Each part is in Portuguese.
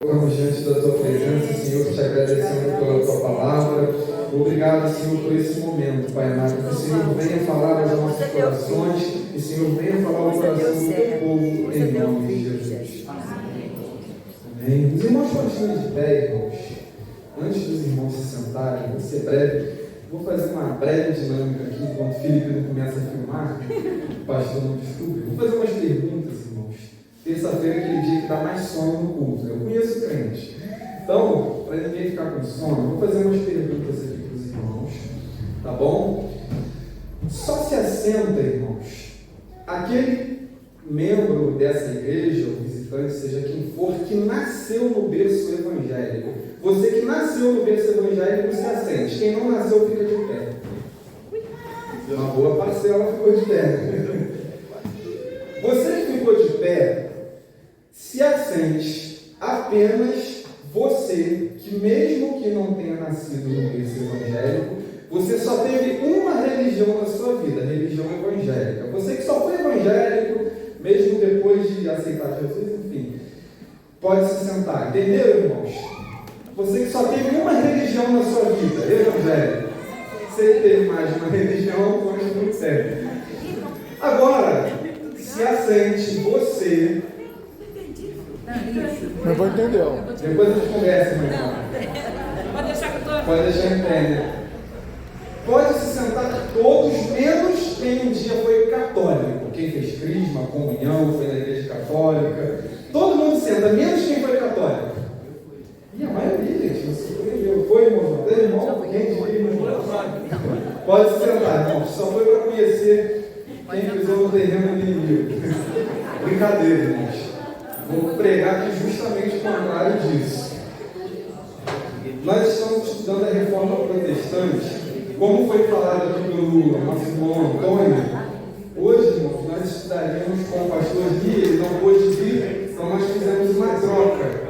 Estamos diante da Tua presença, Senhor, te agradecendo pela Tua palavra. Obrigado, Senhor, por esse momento, Pai amado. Que o Senhor venha falar aos nossos corações, que o Senhor venha falar ao coração do Teu povo, em nome de Jesus. Amém. Os irmãos continuem de pé, irmãos. Antes dos irmãos se sentarem, vou ser breve. Vou fazer uma breve dinâmica aqui, enquanto o Felipe não começa a filmar. O pastor não desculpe. Vou fazer umas perguntas, irmãos. Terça-feira é aquele dia que dá mais sono no culto. Eu conheço crente. Então, para ninguém ficar com sono, vou fazer umas perguntas aqui para os irmãos. Tá bom? Só se assenta, irmãos, aquele membro dessa igreja, ou visitante, seja quem for, que nasceu no berço evangélico. Você que nasceu no berço evangélico, se assente. Quem não nasceu, fica de pé. Uma boa parcela ficou de pé. Você que ficou de pé, se assente. Apenas você, que mesmo que não tenha nascido no berço evangélico, você só teve uma religião na sua vida, a religião evangélica. Você que só foi evangélico, mesmo depois de aceitar Jesus, enfim, pode se sentar. Entenderam, irmãos? Você que só teve uma religião na sua vida, evangélica. Você teve mais de uma religião, pode muito sério. Agora, se assente você. Não vou entender. Depois a gente conversa, meu irmão. Pode deixar entender. Pode se sentar todos, menos quem um dia foi católico. Quem fez crisma, comunhão, foi na igreja católica. Todo mundo senta, menos quem foi católico. E a maioria, gente, não surpreendeu. Foi, irmão? Tem irmão? Quem diria, irmão? Pode se sentar, irmão. Só foi para conhecer quem pisou no terreno do inimigo. Brincadeira, irmãos. Vou pregar aqui justamente o contrário disso. Nós estamos estudando a reforma protestante. Como foi falado aqui pelo nosso irmão Antônio, hoje, irmãos, nós estudaríamos com o pastor Gui, ele não pôde vir, então nós fizemos uma troca.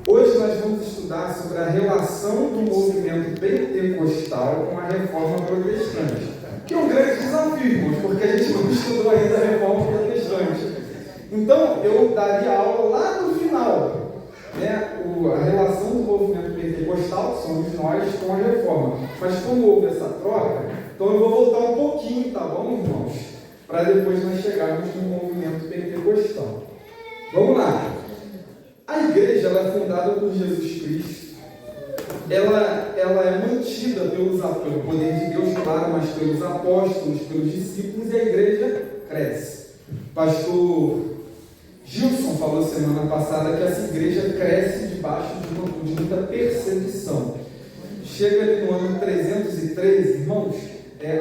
Hoje nós vamos estudar sobre a relação do movimento pentecostal com a reforma protestante, que é um grande desafio, irmãos, porque a gente não estudou ainda a reforma protestante. Então, eu daria aula lá no final, né, a relação do movimento pentecostal, que somos nós, com a reforma. Mas como houve essa troca, então eu vou voltar um pouquinho, tá bom, irmãos? Para depois nós chegarmos no movimento pentecostal. Vamos lá. A igreja ela é fundada por Jesus Cristo. Ela é mantida pelo poder de Deus, claro, mas pelos apóstolos, pelos discípulos, e a igreja cresce. Pastor Gilson falou semana passada que essa igreja cresce debaixo de muita perseguição. Chega ali no ano 313, irmãos,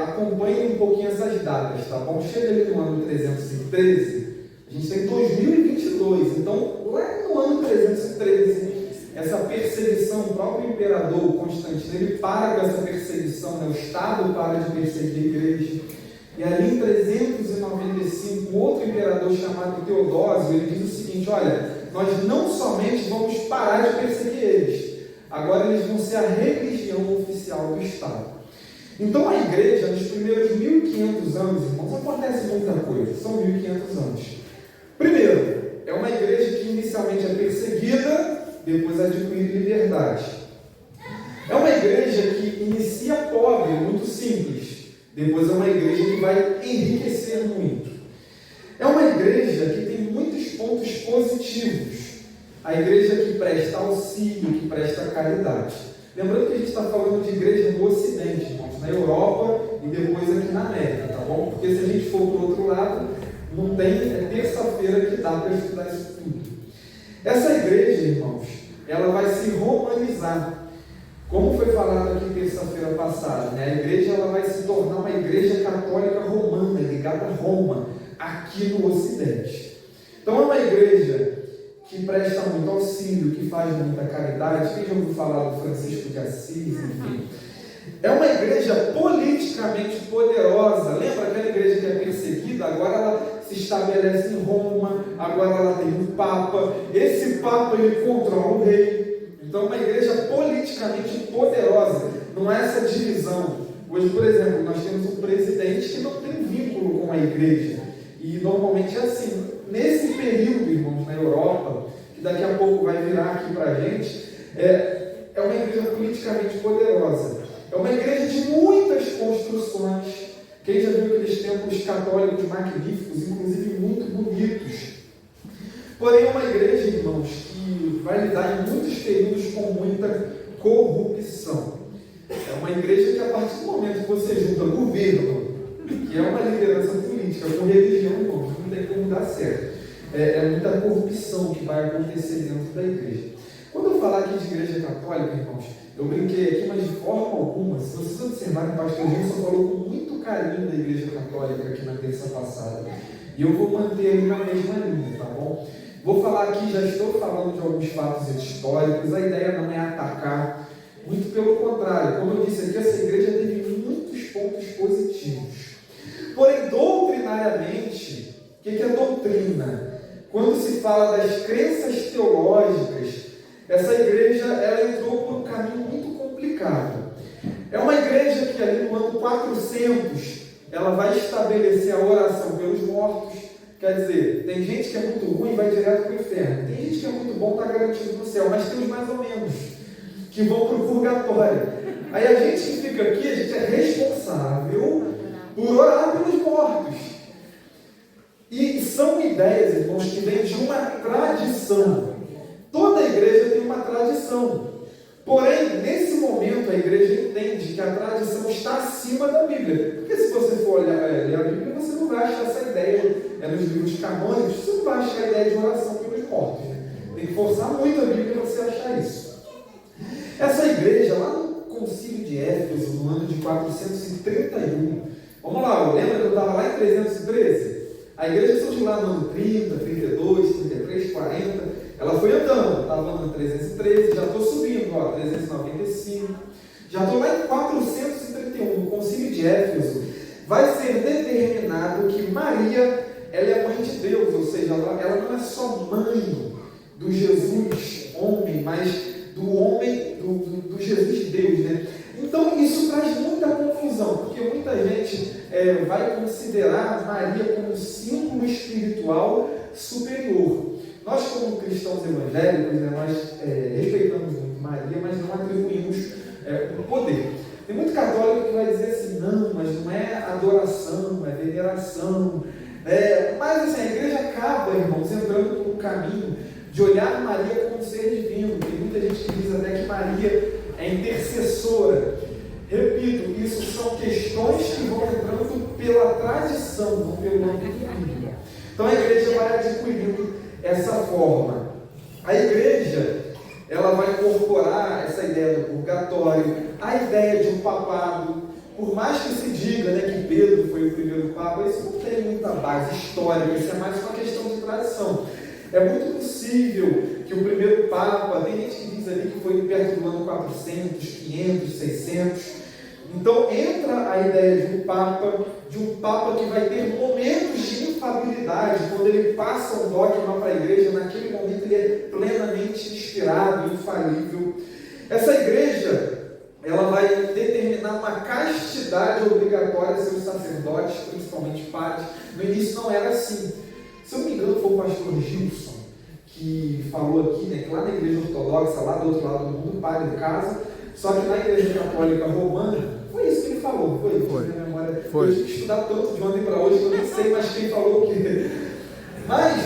acompanhem um pouquinho essas datas, tá bom? Chega ali no ano 313, a gente tem 2022, então lá no ano 313, essa perseguição, o próprio imperador Constantino, ele para com essa perseguição, né? O Estado para de perseguir a igreja. E ali em 395, um outro imperador chamado Teodósio, ele diz o seguinte: olha, nós não somente vamos parar de perseguir eles, agora eles vão ser a religião oficial do Estado. Então a igreja, nos primeiros 1500 anos, irmãos, acontece muita coisa, são 1500 anos. Primeiro, é uma igreja que inicialmente é perseguida, depois adquire liberdade. É uma igreja que inicia pobre, muito simples. Depois é uma igreja que vai enriquecer muito. É uma igreja que tem muitos pontos positivos. A igreja que presta auxílio, que presta caridade. Lembrando que a gente está falando de igreja no Ocidente, irmãos, na Europa e depois aqui na América, tá bom? Porque se a gente for para o outro lado, não tem, é terça-feira que dá para estudar isso tudo. Essa igreja, irmãos, ela vai se romanizar. Como foi falado aqui terça-feira passada, né? A igreja ela vai se tornar uma igreja católica romana, ligada a Roma, aqui no Ocidente. Então é uma igreja que presta muito auxílio, que faz muita caridade. Quem já ouviu falar do Francisco de Assis, enfim. É uma igreja politicamente poderosa. Lembra aquela igreja que é perseguida? Agora ela se estabelece em Roma, agora ela tem um Papa. Esse Papa ele controla o rei. Então, é uma igreja politicamente poderosa, não é essa divisão. Hoje, por exemplo, nós temos um presidente que não tem vínculo com a igreja. E normalmente é assim. Nesse período, irmãos, na Europa, que daqui a pouco vai virar aqui para a gente, é uma igreja politicamente poderosa. É uma igreja de muitas construções. Quem já viu aqueles templos católicos magníficos, inclusive muito bonitos? Porém, é uma igreja, irmãos, que vai lidar em muitos períodos com muita corrupção. É uma igreja que, a partir do momento que você junta governo, que é uma liderança política, com religião, irmãos, não tem como dar certo. É muita corrupção que vai acontecer dentro da igreja. Quando eu falar aqui de igreja católica, irmãos, eu brinquei aqui, mas de forma alguma, se vocês observarem, o pastor Gilson falou com muito carinho da igreja católica aqui na terça passada. E eu vou manter ali na mesma linha, tá bom? Vou falar aqui, já estou falando de alguns fatos históricos, a ideia não é atacar, muito pelo contrário. Como eu disse aqui, essa igreja teve muitos pontos positivos. Porém, doutrinariamente, o que é doutrina? Quando se fala das crenças teológicas, essa igreja ela entrou por um caminho muito complicado. É uma igreja que ali no ano 400, ela vai estabelecer a oração pelos mortos. Quer dizer, tem gente que é muito ruim e vai direto para o inferno. Tem gente que é muito bom, está garantido no céu, mas tem os mais ou menos, que vão para o purgatório. Aí a gente que fica aqui, a gente é responsável por orar pelos mortos. E são ideias, irmãos, que vêm de uma tradição. Toda igreja tem uma tradição. Porém, nesse momento, a igreja entende que a tradição está acima da Bíblia. Porque se você for ler a Bíblia, você não vai achar essa ideia nos livros canônicos, você não vai achar a ideia de oração pelos mortos. Né? Tem que forçar muito a Bíblia para você achar isso. Essa igreja, lá no Concílio de Éfeso, no ano de 431, vamos lá, lembra que eu estava lá em 313? A igreja surgiu lá no ano 30, 32, 33, 40, ela foi andando, estava no ano 313, já estou subindo, ó, 395, já estou lá em 431, no Concílio de Éfeso, vai ser determinado que Maria, ela é mãe de Deus, ou seja, ela não é só mãe do Jesus homem, mas do homem, do Jesus Deus, né? Então isso traz muita confusão, porque muita gente vai considerar Maria como um símbolo espiritual superior. Nós, como cristãos evangélicos, né, nós respeitamos muito Maria, mas não atribuímos o poder. Tem muito católico que vai dizer assim, não, mas não é adoração, é veneração. Mas assim, a igreja acaba, irmãos, entrando por um caminho de olhar Maria como um ser divino. Tem muita gente que diz até que Maria é intercessora. Repito, isso são questões que vão entrando pela tradição, não pelo âmbito bíblico. Então a igreja vai adquirindo essa forma. A igreja, ela vai incorporar essa ideia do purgatório, a ideia de um papado. Por mais que se diga, né, que Pedro foi o primeiro papa, isso não tem muita base histórica, isso é mais uma questão de tradição. É muito possível que o primeiro papa, tem gente que diz ali que foi perto do ano 400, 500, 600. Então entra a ideia de um papa que vai ter momentos de infabilidade. Quando ele passa um dogma para a igreja, naquele momento ele é plenamente inspirado, infalível. Essa igreja, ela vai determinar uma castidade obrigatória a seus sacerdotes, principalmente padres. No início não era assim. Se eu não me engano, foi o pastor Gilson que falou aqui, né, que lá na igreja ortodoxa, lá do outro lado do mundo, o padre casa, só que na igreja católica romana, foi isso que ele falou, foi. Minha memória, eu tive que estudar tanto de ontem para hoje, que eu nem sei mais quem falou o quê. Mas,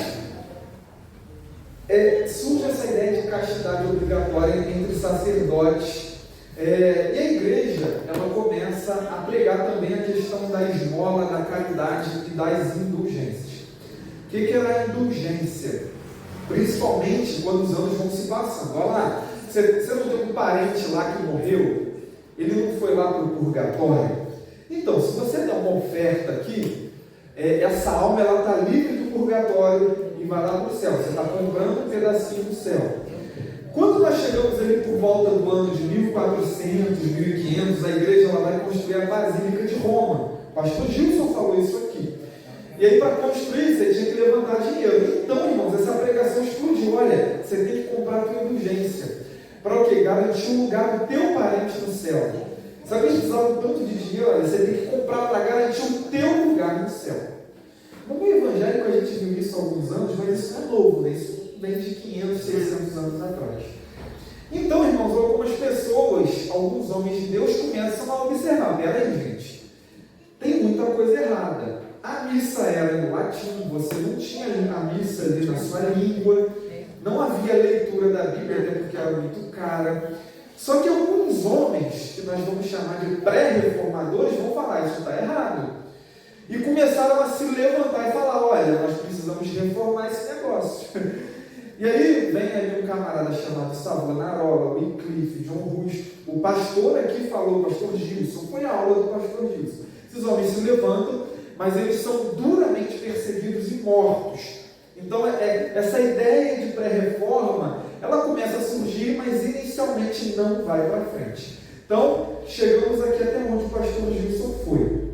surge essa ideia de castidade obrigatória entre os sacerdotes, e a igreja, ela começa a pregar também a questão da esmola, da caridade e das indulgências. O que era a indulgência? Principalmente quando os anos vão se passando. Olha lá, você não tem um parente lá que morreu? Ele não foi lá para o purgatório? Então, se você der uma oferta aqui, essa alma está livre do purgatório e vai lá para o céu. Você está comprando um pedacinho do céu. Quando nós chegamos ali por volta do ano de 1400, 1500, a igreja ela vai construir a Basílica de Roma. O pastor Gilson falou isso aqui. E aí, para construir, você tinha que levantar dinheiro. Então, irmãos, essa pregação explodiu. Olha, você tem que comprar a tua indulgência. Para o quê? Garantir um lugar do teu parente no céu. Sabe que eles precisavam tanto de dinheiro? Olha, você tem que comprar para garantir o teu lugar no céu. No meio evangélico, a gente viu isso há alguns anos, mas isso não é novo, né? Isso vem de 500, 600 anos atrás. Então, irmãos, algumas pessoas, alguns homens de Deus começam a observar, peraí, gente, tem muita coisa errada. A missa era no latim, você não tinha a missa ali na sua língua, não havia leitura da Bíblia, até porque era muito cara. Só que alguns homens, que nós vamos chamar de pré-reformadores, vão falar, isso está errado. E começaram a se levantar e falar, olha, nós precisamos reformar esse negócio. E aí vem ali um camarada chamado Savonarola, Wycliffe, John Hus, o pastor aqui falou, o pastor Gilson, foi a aula do pastor Gilson. Esses homens se levantam, mas eles são duramente perseguidos e mortos. Então, essa ideia de pré-reforma, ela começa a surgir, mas inicialmente não vai para frente. Então, chegamos aqui até onde o pastor Gilson foi.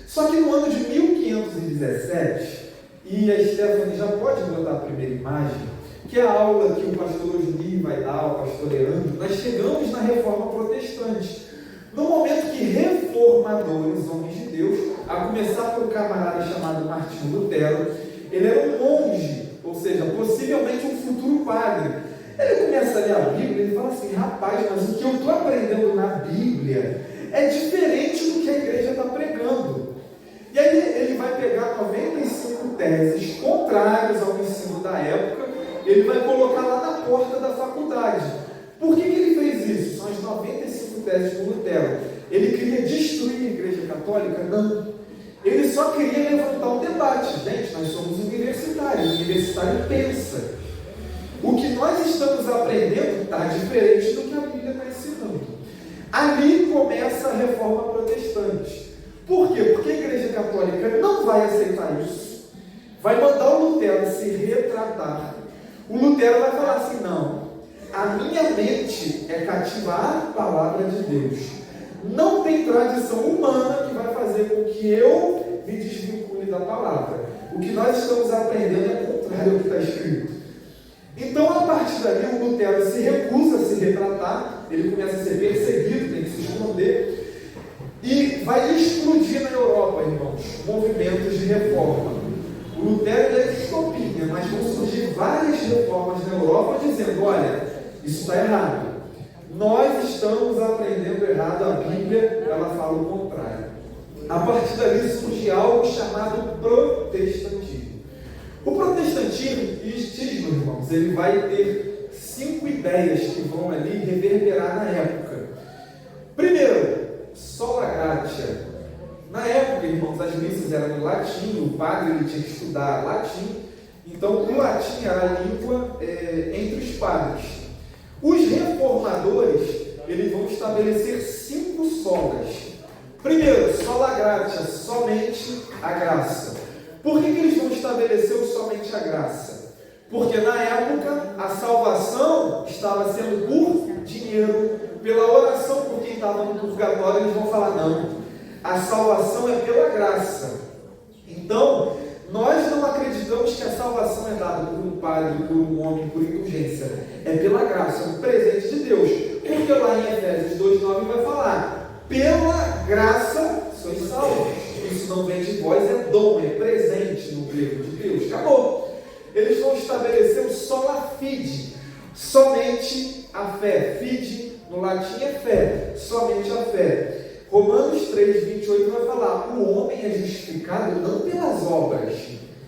Só que no ano de 1517, e a Stephanie já pode botar a primeira imagem, que é a aula que o pastor Osni vai dar, o pastor Leandro, nós chegamos na Reforma Protestante. No momento que reformadores, homens de Deus, a começar por um camarada chamado Martinho Lutero, ele era um monge, ou seja, possivelmente um futuro padre. Ele começa a ler a Bíblia e fala assim, rapaz, mas o que eu estou aprendendo na Bíblia é diferente do que a igreja está pregando. E aí ele vai pegar 95 teses contrárias ao ensino da época, ele vai colocar lá na porta da faculdade. Por que ele fez isso? São as 95 teses do Lutero. Ele queria destruir a Igreja Católica? Não. Ele só queria levantar um debate. Gente, nós somos universitários. O universitário pensa. O que nós estamos aprendendo está diferente do que a Bíblia está ensinando. Ali começa a Reforma Protestante. Por quê? Porque a Igreja Católica não vai aceitar isso. Vai mandar o Lutero se retratar. O Lutero vai falar assim, não, a minha mente é cativar a palavra de Deus. Não tem tradição humana que vai fazer com que eu me desvincule da palavra. O que nós estamos aprendendo é contrário ao que está escrito. Então, a partir dali, o Lutero se recusa a se retratar, ele começa a ser perseguido, tem que se esconder, e vai explodir na Europa, irmãos, movimentos de reforma. O Lutero é distopia, mas vão surgir várias reformas na Europa dizendo, olha, isso está errado. Nós estamos aprendendo errado, a Bíblia, ela fala o contrário. A partir dali surge algo chamado protestantismo. O protestantismo, irmãos, ele vai ter 5 ideias que vão ali reverberar na época. Primeiro, sola gratia. Na época, irmãos, as missas eram em latim, o padre ele tinha que estudar latim, então o latim era a língua entre os padres. Os reformadores, eles vão estabelecer 5 solas. Primeiro, sola gratia, somente a graça. Por que eles vão estabelecer o somente a graça? Porque na época a salvação estava sendo por dinheiro, pela oração por quem estava no purgatório, eles vão falar não. A salvação é pela graça. Então, nós não acreditamos que a salvação é dada por um padre, por um homem, por indulgência. É pela graça, é um presente de Deus. Porque lá em Efésios 2,9 vai falar, pela graça sois salvos. Isso não vem de vós, é dom, é presente no grego de Deus. Acabou. Eles vão estabelecer o sola fide, somente a fé. Fide, no latim é fé, somente a fé. Romanos 3,28 vai falar, o homem é justificado não pelas obras.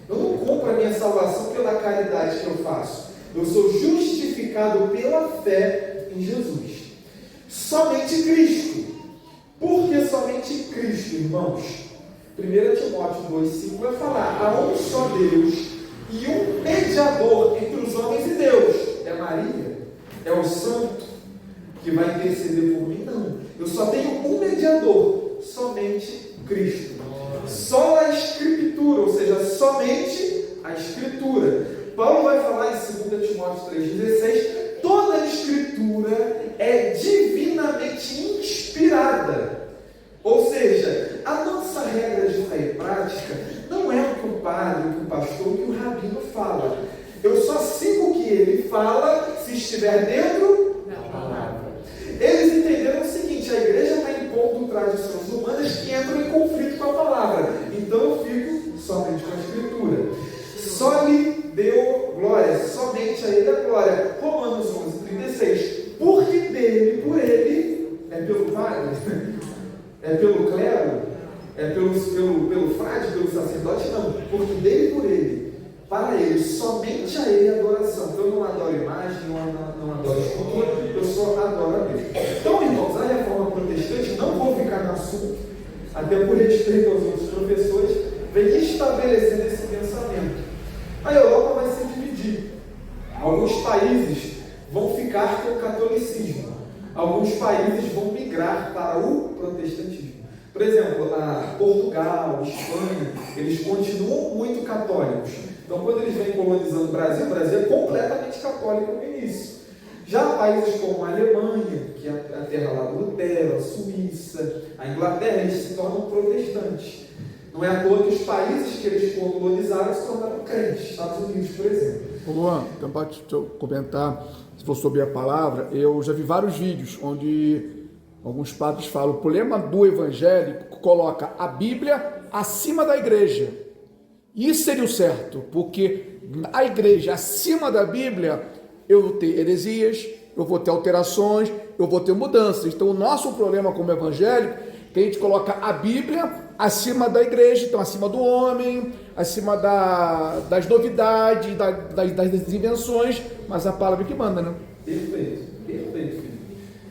Eu não compro a minha salvação pela caridade que eu faço. Eu sou justificado pela fé em Jesus. Somente Cristo. Por que somente Cristo, irmãos? 1 Timóteo 2,5 vai falar, há um só Deus e um mediador entre os homens e Deus. É Maria? É o santo que vai interceder por mim? Não. Eu só tenho um mediador, somente Cristo. Só a Escritura, ou seja, somente a Escritura. Paulo vai falar em 2 Timóteo 3,16, toda a Escritura é divinamente inspirada. Ou seja, a nossa regra de fé e prática não é o que o padre, o que o pastor, o que o rabino fala. Eu só sigo o que ele fala se estiver dentro da palavra. Eles entenderam o seguinte, a igreja está impondo tradições humanas que entram em conflito com a palavra. Então eu fico somente com a Escritura. Só lhe deu glória, somente somente a Ele a glória. Romanos 11:36. Porque dele, por Ele, é pelo padre, é pelo clero, é pelo frade, pelo sacerdote, não. Porque dele, por Ele, para Ele, somente a Ele a adoração. Então eu não adoro imagem, não adoro escultura, eu só adoro a Deus. Então, irmãos, a reforma protestante, não vou ficar no assunto, até por respeito aos outros professores, vem estabelecendo esse pensamento. A Europa vai se dividir. Alguns países vão ficar com o catolicismo. Alguns países vão migrar para o protestantismo. Por exemplo, Portugal, Espanha, eles continuam muito católicos. Então, quando eles vêm colonizando o Brasil é completamente católico no início. Já países como a Alemanha, que é a terra lá do Lutero, a Suíça, a Inglaterra, eles se tornam protestantes. Não é à toa que os países que eles colonizaram se tornaram crentes. Estados Unidos, por exemplo. Ô Luan, então para te comentar, se for sobre a palavra, eu já vi vários vídeos onde alguns padres falam: o problema do evangélico coloca a Bíblia acima da igreja. Isso seria o certo, porque a igreja acima da Bíblia, eu vou ter heresias, eu vou ter alterações, eu vou ter mudanças. Então o nosso problema como evangélico é que a gente coloca a Bíblia acima da igreja, então acima do homem, acima das novidades, das invenções, mas a palavra que manda, né? Perfeito, Felipe.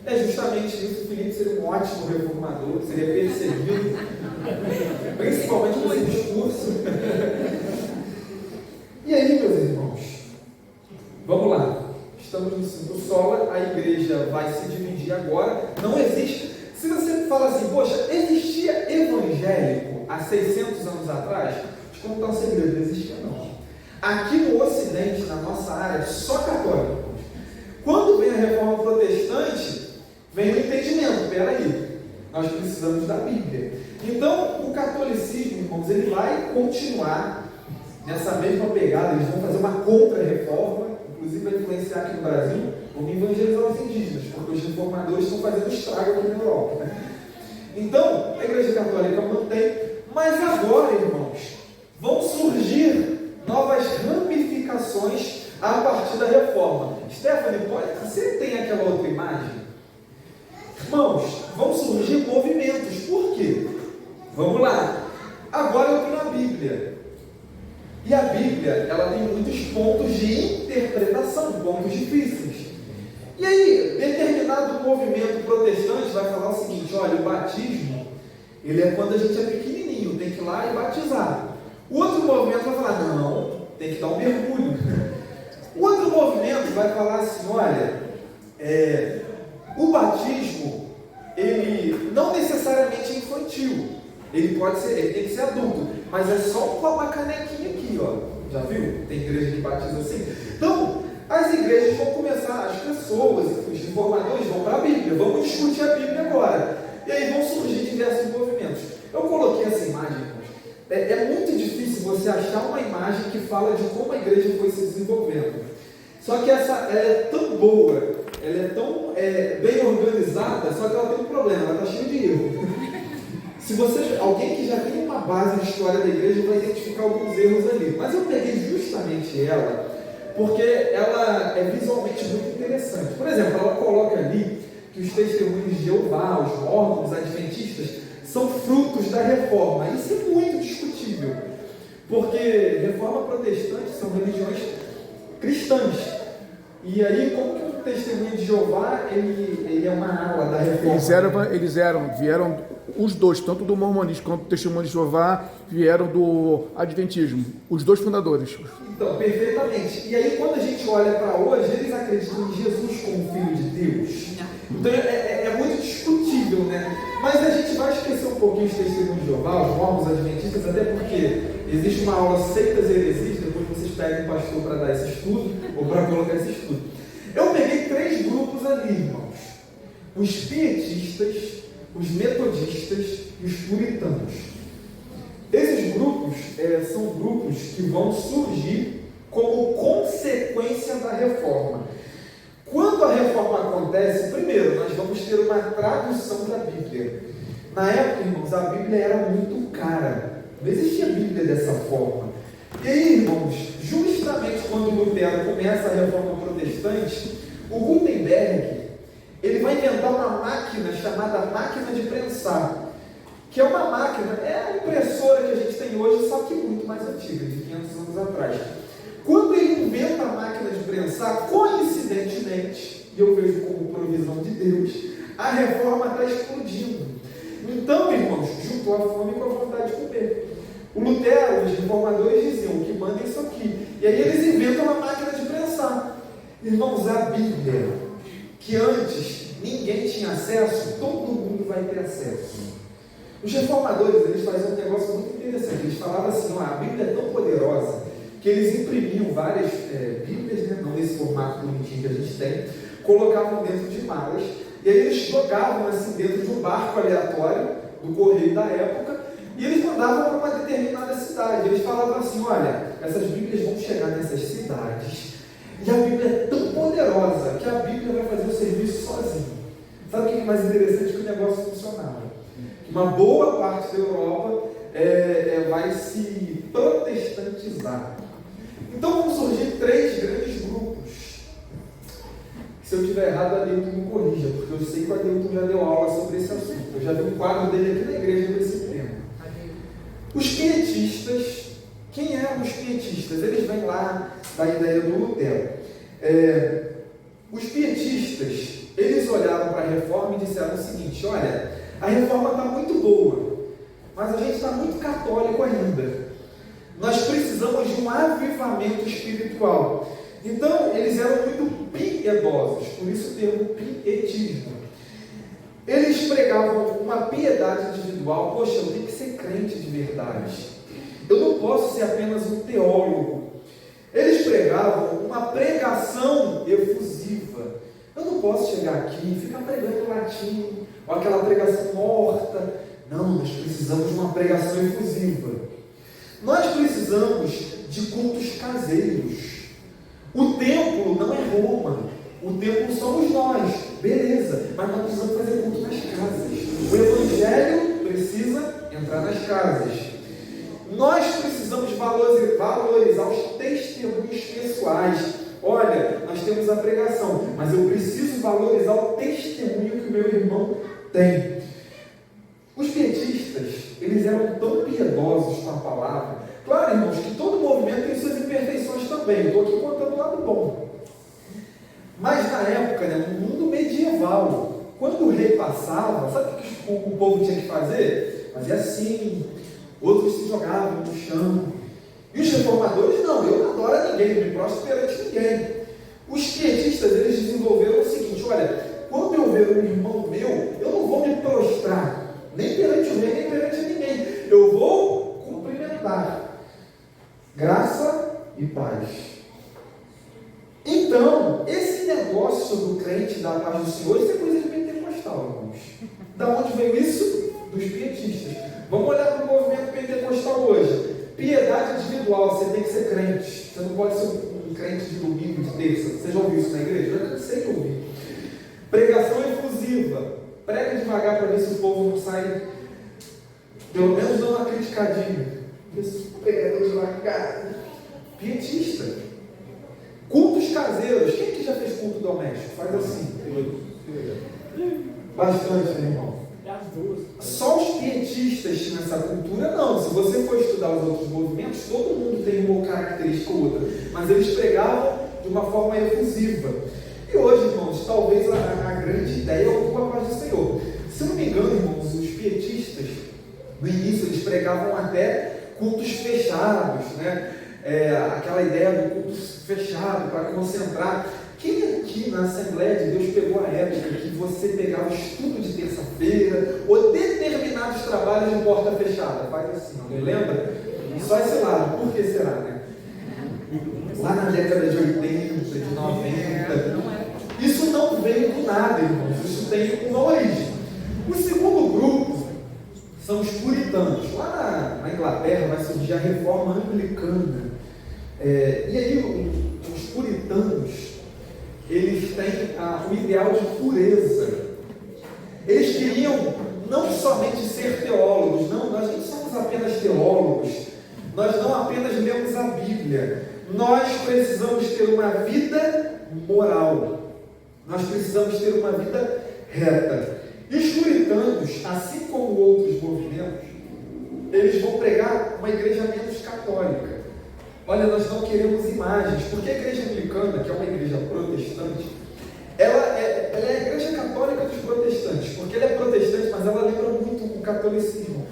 É justamente isso. O Felipe seria um ótimo reformador, seria perseguido, principalmente com esse discurso. E aí, meus irmãos, vamos lá. Estamos no Cinco Sola, a igreja vai se dividir agora. Não existe. Se você fala assim, poxa, existia evangélico há 600 anos atrás? Deixa eu contar um segredo, não existia não. Aqui no Ocidente, na nossa área, só católicos. Quando vem a reforma protestante, vem o entendimento, peraí, nós precisamos da Bíblia. Então, o catolicismo, irmãos, ele vai continuar nessa mesma pegada. Eles vão fazer uma contra-reforma, inclusive vai influenciar aqui no Brasil, vão evangelizar os indígenas, porque os reformadores estão fazendo estrago aqui na Europa, né? Então, a Igreja Católica mantém, mas agora, irmãos, vão surgir novas ramificações a partir da reforma. Stephanie, você tem aquela outra imagem? Irmãos, vão surgir movimentos. Por quê? Vamos lá. Agora eu tenho a Bíblia. E a Bíblia, ela tem muitos pontos de interpretação, pontos difíceis. E aí, determinado movimento protestante vai falar o seguinte: olha, o batismo, ele é quando a gente é pequenininho, tem que ir lá e batizar. O outro movimento vai falar: não, tem que dar um mergulho. O outro movimento vai falar assim: olha, o batismo, ele não necessariamente é infantil, ele tem que ser adulto, mas é só com uma canequinha aqui, ó. Já viu? Tem igreja que batiza assim. Então, as igrejas vão começar, as pessoas, os reformadores vão para a Bíblia, vamos discutir a Bíblia agora. E aí vão surgir diversos movimentos. Eu coloquei essa imagem, é muito difícil você achar uma imagem que fala de como a igreja foi se desenvolvendo. Só que ela é tão boa, ela é tão bem organizada, só que ela tem um problema, ela está cheia de erro. Alguém que já tem uma base de história da igreja vai identificar alguns erros ali. Mas eu peguei justamente ela, porque ela é visualmente muito interessante. Por exemplo, ela coloca ali que os testemunhos de Jeová, os mormons, os adventistas, são frutos da reforma. Isso é muito discutível, porque reforma protestante são religiões cristãs. E aí, como que o testemunho de Jeová, ele é uma ala da reforma? Vieram os dois, tanto do mormonismo quanto do testemunho de Jeová, vieram do adventismo, os dois fundadores. Então, perfeitamente. E aí, quando a gente olha para hoje, eles acreditam em Jesus como Filho de Deus. Então, é muito discutível, né? Mas a gente vai esquecer um pouquinho os testemunhos de Jeová, os mormons, os adventistas, até porque existe uma aula Seitas e Heresias, depois vocês pegam um pastor para dar esse estudo, ou para colocar esse estudo. Eu peguei 3 grupos ali, irmãos: os pietistas, os metodistas e os puritanos. Esses grupos são grupos que vão surgir como consequência da reforma. Quando a reforma acontece, primeiro, nós vamos ter uma tradução da Bíblia. Na época, irmãos, a Bíblia era muito cara. Não existia Bíblia dessa forma. E aí, irmãos, justamente justamente quando Lutero começa a reforma protestante, o Gutenberg, ele vai inventar uma máquina chamada máquina de prensar, que é uma máquina, é a impressora que a gente tem hoje, só que muito mais antiga, de 500 anos atrás. Quando ele inventa a máquina de prensar, coincidentemente, e eu vejo como provisão de Deus, a reforma está explodindo. Então, irmãos, juntou a fome com a vontade de comer. O Lutero, os reformadores diziam que manda isso aqui. E aí eles inventam uma máquina de prensar. Irmãos, a Bíblia, que antes ninguém tinha acesso, todo mundo vai ter acesso. Os reformadores, eles faziam um negócio muito interessante. Eles falavam assim, a Bíblia é tão poderosa que eles imprimiam várias Bíblias, né, não nesse formato bonitinho que a gente tem, colocavam dentro de malas, e aí eles jogavam assim dentro de um barco aleatório do correio da época, e eles mandavam para uma determinada cidade. Eles falavam assim, olha, essas Bíblias vão chegar nessas cidades, e a Bíblia é tão poderosa que a Bíblia vai fazer o serviço sozinha. Sabe o que é mais interessante? Que o negócio funcionava. Uma boa parte da Europa vai se protestantizar. Então vão surgir 3 grandes grupos. Se eu estiver errado, a Adilton me corrija, porque eu sei que o Adilton já deu aula sobre esse assunto. Eu já vi um quadro dele aqui na igreja desse tema. Os pietistas. Quem eram os pietistas? Eles vêm lá da ideia do Lutero. Os pietistas, eles olharam para a reforma e disseram o seguinte, olha, a reforma está muito boa, mas a gente está muito católico ainda. Nós precisamos de um avivamento espiritual. Então, eles eram muito piedosos, por isso o termo pietismo. Eles pregavam uma piedade individual. Poxa, eu tenho que ser crente de verdade. Eu não posso ser apenas um teólogo. Eles pregavam uma pregação efusiva. Eu não posso chegar aqui e ficar pregando latim, ou aquela pregação morta. Não, nós precisamos de uma pregação efusiva. Nós precisamos de cultos caseiros. O templo não é Roma, o templo somos nós, beleza, mas nós precisamos fazer culto nas casas. O Evangelho precisa entrar nas casas. Nós precisamos valorizar os testemunhos pessoais. Olha, nós temos a pregação, mas eu preciso valorizar o testemunho que o meu irmão tem. Os pietistas, eles eram tão piedosos com a palavra. Claro, irmãos, que todo movimento tem suas imperfeições também. Estou aqui contando o lado bom. Mas na época, no mundo medieval, quando o rei passava, sabe o que o povo tinha que fazer? Fazia assim, outros se jogavam no chão. E os reformadores, não, eu não adoro ninguém, não me prostro perante ninguém. Os pietistas, eles desenvolveram o seguinte, olha, quando eu ver um irmão meu, eu não vou me prostrar, nem perante o rei, nem perante ninguém. Eu vou cumprimentar. Graça e paz. Então, esse negócio do crente da paz do Senhor, isso é coisa de pentecostal, irmãos. Da onde veio isso? Dos pietistas. Vamos olhar para o movimento pentecostal hoje. Piedade individual, você tem que ser crente. Você não pode ser um crente de domingo, de terça. Você já ouviu isso na igreja? Eu não sei que ouvir. Pregação efusiva. Prega devagar para ver se o povo não sai, pelo menos dando uma criticadinha. Prega devagar. Pietista. Cultos caseiros. Quem que já fez culto doméstico? Faz assim. Bastante, né, irmão? Só os pietistas tinham essa cultura? Não. Se você for estudar os outros movimentos, todo mundo tem uma característica ou outra. Mas eles pregavam de uma forma efusiva. E hoje, irmãos, talvez a grande ideia é o a paz do Senhor. Se eu não me engano, irmãos, os pietistas, no início, eles pregavam até cultos fechados, né? Aquela ideia do culto fechado, para concentrar. Quem aqui na Assembleia de Deus pegou a época que você pegava estudo de terça-feira ou determinados trabalhos de porta fechada? Faz assim, não lembra? Só esse lado. Por que será, né? Lá na década de 80, de 90. Isso não veio do nada, irmãos. Isso tem uma origem. O segundo grupo são os puritanos. Lá na Inglaterra vai surgir a reforma anglicana. E aí os puritanos, eles têm o ideal de pureza. Eles queriam não somente ser teólogos. Não, nós não somos apenas teólogos. Nós não apenas lemos a Bíblia. nós precisamos ter uma vida moral. Nós precisamos ter uma vida reta. E os puritanos, assim como outros movimentos, eles vão pregar uma igreja menos católica. Olha, nós não queremos imagens, porque a igreja anglicana, que é uma igreja protestante, ela é a igreja católica dos protestantes, porque ela é protestante, mas ela lembra muito o catolicismo.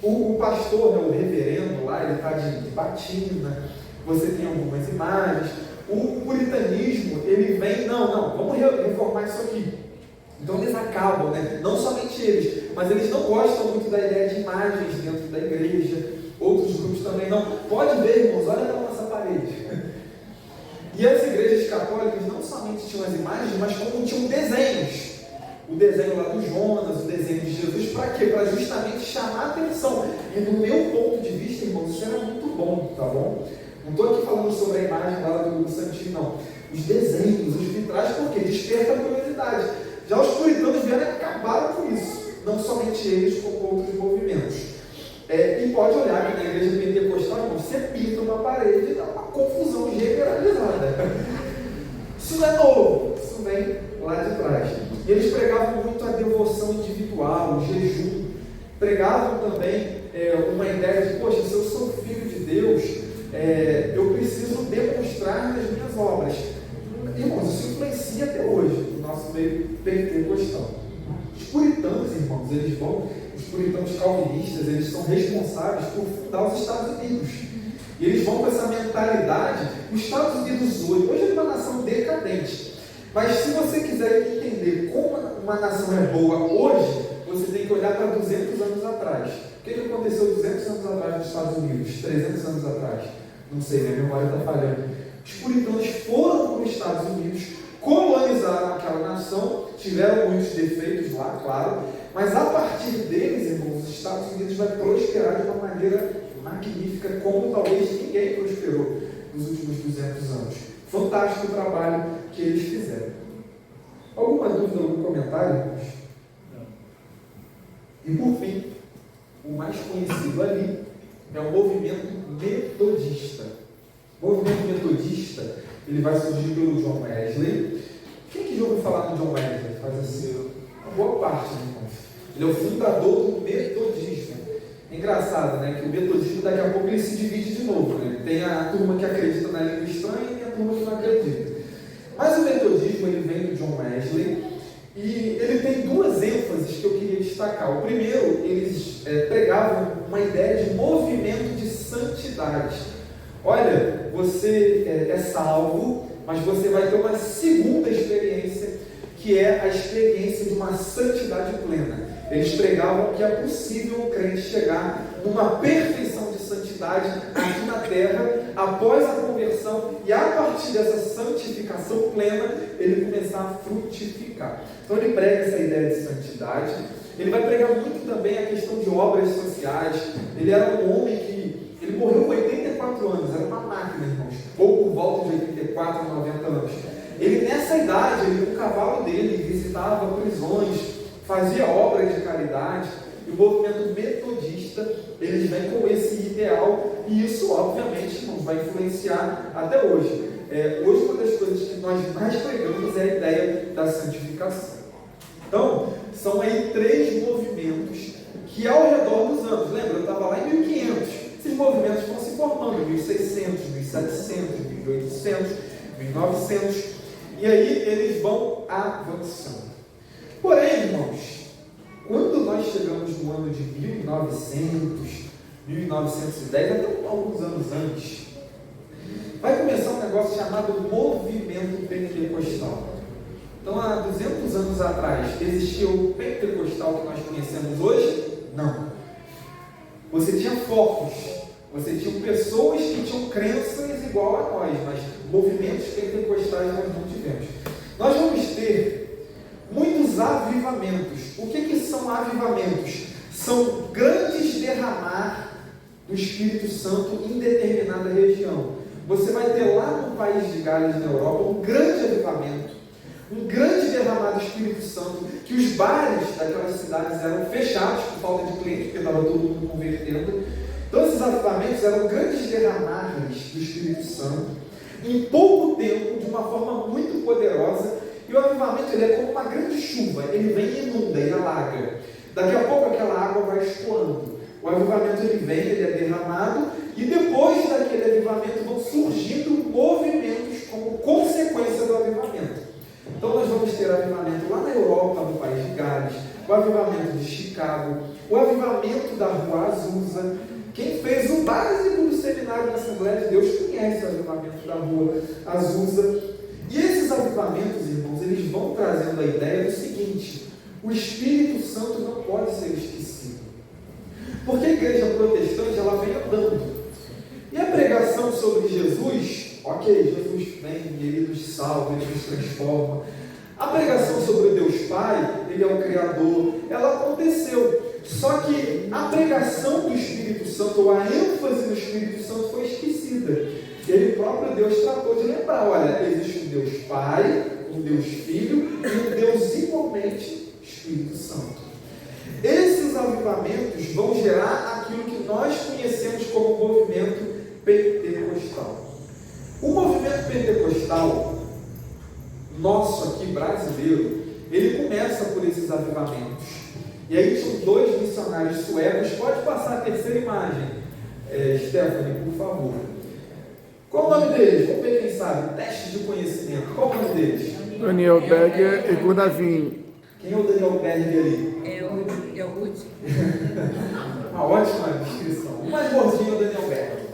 O pastor, o reverendo lá, ele está de batina, você tem algumas imagens. O puritanismo, ele vem, não, vamos reformar isso aqui. Então eles acabam, né? Não somente eles, mas eles não gostam muito da ideia de imagens dentro da igreja. Outros grupos também não. Pode ver, irmãos, olha pela nossa parede. E as igrejas católicas não somente tinham as imagens, mas como tinham desenhos. O desenho lá do Jonas, o desenho de Jesus, para quê? Para justamente chamar a atenção. E no meu ponto de vista, irmãos, isso era muito bom, tá bom? Não estou aqui falando sobre a imagem lá do Santinho, não. Os desenhos, os vitrais, porque desperta a curiosidade. Já os puritanos vieram e acabaram com isso. Não somente eles, como outros movimentos. E pode olhar que na igreja pentecostal, irmão, você pinta uma parede e dá uma confusão generalizada. Isso não é novo, isso vem lá de trás. E eles pregavam muito a devoção individual, o jejum. Pregavam também uma ideia de, poxa, se eu sou filho de Deus, eu preciso demonstrar nas minhas obras. Irmãos, isso influencia até hoje o nosso meio pentecostal. Os puritanos, irmãos, os puritanos calvinistas, eles são responsáveis por fundar os Estados Unidos. E eles vão com essa mentalidade. Os Estados Unidos hoje é uma nação decadente. Mas se você quiser entender como uma nação é boa hoje, você tem que olhar para 200 anos atrás. O que aconteceu 200 anos atrás nos Estados Unidos? 300 anos atrás? Não sei, minha memória está falhando. Os puritanos foram para os Estados Unidos, colonizaram aquela nação, tiveram muitos defeitos lá, claro, mas a partir deles, irmãos, os Estados Unidos vai prosperar de uma maneira magnífica, como talvez ninguém prosperou nos últimos 200 anos. Fantástico o trabalho que eles fizeram. Alguma dúvida, algum comentário, irmãos? E por fim, o mais conhecido ali é o movimento metodista. O movimento metodista, ele vai surgir pelo John Wesley. Quem já ouviu falar do John Wesley? Faz assim, uma boa parte, né, irmãos? Ele é o fundador do metodismo. É engraçado, né? Que o metodismo daqui a pouco ele se divide de novo, né? Tem a turma que acredita na língua estranha e a turma que não acredita. Mas o metodismo, ele vem do John Wesley e ele tem duas ênfases que eu queria destacar. O primeiro, eles pregavam uma ideia de movimento de santidade. Olha, você é salvo, mas você vai ter uma segunda experiência, que é a experiência de uma santidade plena. Eles pregavam que é possível o crente chegar numa perfeição de santidade aqui na terra, após a conversão, e a partir dessa santificação plena, ele começar a frutificar. Então ele prega essa ideia de santidade. Ele vai pregar muito também a questão de obras sociais. Ele era um homem que ele morreu com 84 anos, era uma máquina, irmãos, ou por volta de 84, 90 anos. Ele, nessa idade, ele, com o cavalo dele, visitava prisões, fazia obras de caridade. E o movimento metodista, eles vêm com esse ideal, e isso, obviamente, irmãos, vai influenciar até hoje. Hoje, uma das coisas que nós mais pregamos é a ideia da santificação. Então, são aí 3 movimentos que, ao redor dos anos, lembra, eu estava lá em 1500, esses movimentos vão se formando, 1600, 1700, 1800, 1900, e aí eles vão avançando. Porém, irmãos, quando nós chegamos no ano de 1900, 1910, até alguns anos antes, vai começar um negócio chamado movimento pentecostal. Então, há 200 anos atrás, existia o pentecostal que nós conhecemos hoje? Não. Você tinha focos, você tinha pessoas que tinham crenças igual a nós, mas movimentos pentecostais nós não tivemos. Nós vamos ter muitos avivamentos. O que são avivamentos? São grandes derramar do Espírito Santo em determinada região. Você vai ter lá no país de Gales, na Europa, um grande avivamento, um grande derramar do Espírito Santo, que os bares daquelas cidades eram fechados por falta de cliente, porque estava todo mundo convertendo. Então esses avivamentos eram grandes derramares do Espírito Santo. em pouco tempo, de uma forma muito poderosa, e o avivamento ele é como uma grande chuva, ele vem e inunda, ele alaga. Daqui a pouco aquela água vai escoando. O avivamento ele vem, ele é derramado, e depois daquele avivamento vão surgindo movimentos como consequência do avivamento. Então nós vamos ter avivamento lá na Europa, no país de Gales, o avivamento de Chicago, o avivamento da Rua Azusa. Quem fez o básico do seminário da Assembleia de Deus conhece o avivamento da Rua Azusa. E esses avivamentos, irmãos, eles vão trazendo a ideia do seguinte: o Espírito Santo não pode ser esquecido. Porque a igreja protestante, ela vem andando. E a pregação sobre Jesus, ok, Jesus vem, ele nos salva, ele nos transforma. A pregação sobre o Deus Pai, ele é o Criador, ela aconteceu. Só que a pregação do Espírito Santo, ou a ênfase no Espírito Santo foi esquecida. E aí o próprio Deus tratou de lembrar, olha, existe um Deus Pai, um Deus Filho e um Deus igualmente Espírito Santo. Esses avivamentos vão gerar aquilo que nós conhecemos como movimento pentecostal. O movimento pentecostal, nosso aqui brasileiro, ele começa por esses avivamentos. E aí são dois missionários suecos. Pode passar a terceira imagem, Stephanie, por favor. Qual o nome deles? Vamos ver quem sabe. Teste de conhecimento. Qual o nome deles? Daniel Berger e Gunnar Wien. Quem é o Daniel Berger ali? É o Ruth. Uma ótima descrição. O mais gordinho é o Daniel Berger.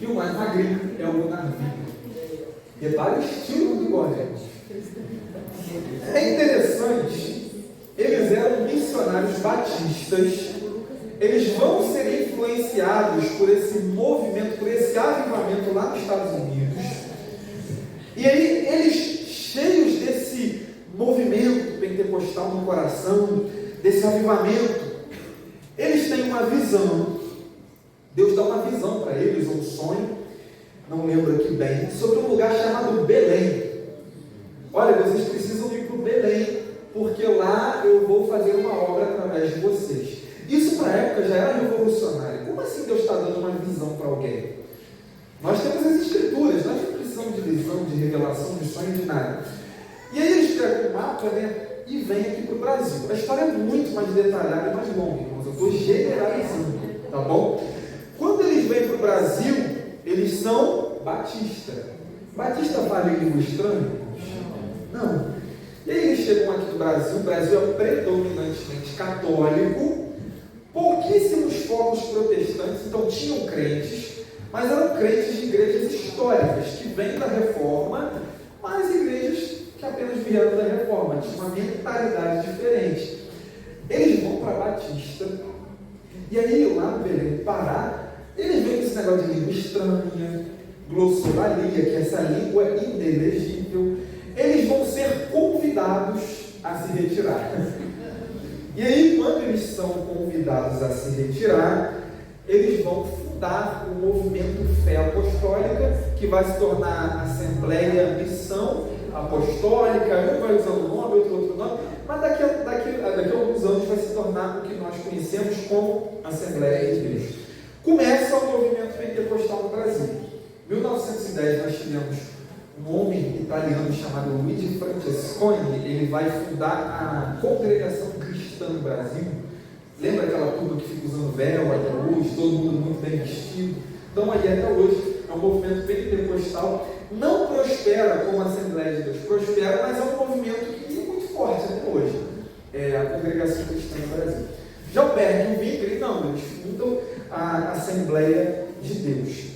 E o mais magrinho é o Gunnar Wien. Repare o estilo do bigode. É interessante. Eles eram missionários batistas. Eles vão ser influenciados por esse movimento, por esse avivamento lá nos Estados Unidos. E aí, eles, cheios desse movimento pentecostal no coração, desse avivamento, eles têm uma visão. Deus dá uma visão para eles, um sonho, não lembro aqui bem, sobre um lugar chamado Belém. Olha, vocês precisam ir para o Belém, porque lá eu vou fazer uma obra através de vocês. Isso para a época já era revolucionário. Como assim Deus está dando uma visão para alguém? Nós temos as escrituras, nós não precisamos de visão, de revelação, de sonho, de nada. E aí eles pegam o mapa, né, e vêm aqui para o Brasil. A história é muito mais detalhada e mais longa, irmãos. Eu estou generalizando, tá bom? Quando eles vêm para o Brasil, eles são batistas. Batista fala em língua estranha? Não. E aí eles chegam aqui no Brasil. O Brasil é predominantemente católico, pouquíssimos focos protestantes, então tinham crentes, mas eram crentes de igrejas históricas, que vêm da Reforma, mas igrejas que apenas vieram da Reforma, tinham uma mentalidade diferente. Eles vão para Batista, e aí lá no Belém do Pará, eles veem esse negócio de língua estranha, glossolalia, que é essa língua inelegível. Eles vão ser convidados a se retirar. E aí, quando eles são convidados a se retirar, eles vão fundar o movimento Fé Apostólica, que vai se tornar Assembleia Missão Apostólica. Um vai usando um nome, outro nome, mas daqui a alguns anos vai se tornar o que nós conhecemos como Assembleia de Deus. Começa o movimento pentecostal no Brasil. Em 1910 nós tivemos um homem italiano chamado Luigi Francesconi. Ele vai fundar a Congregação Cristã no Brasil. Lembra aquela turma que fica usando véu até hoje, todo mundo muito bem vestido? Então aí até hoje é um movimento pentecostal. Não prospera como a Assembleia de Deus prospera, mas é um movimento que é muito forte até hoje. É a Congregação Cristã no Brasil. Já o Berg e o Wink, não, eles fundam a Assembleia de Deus.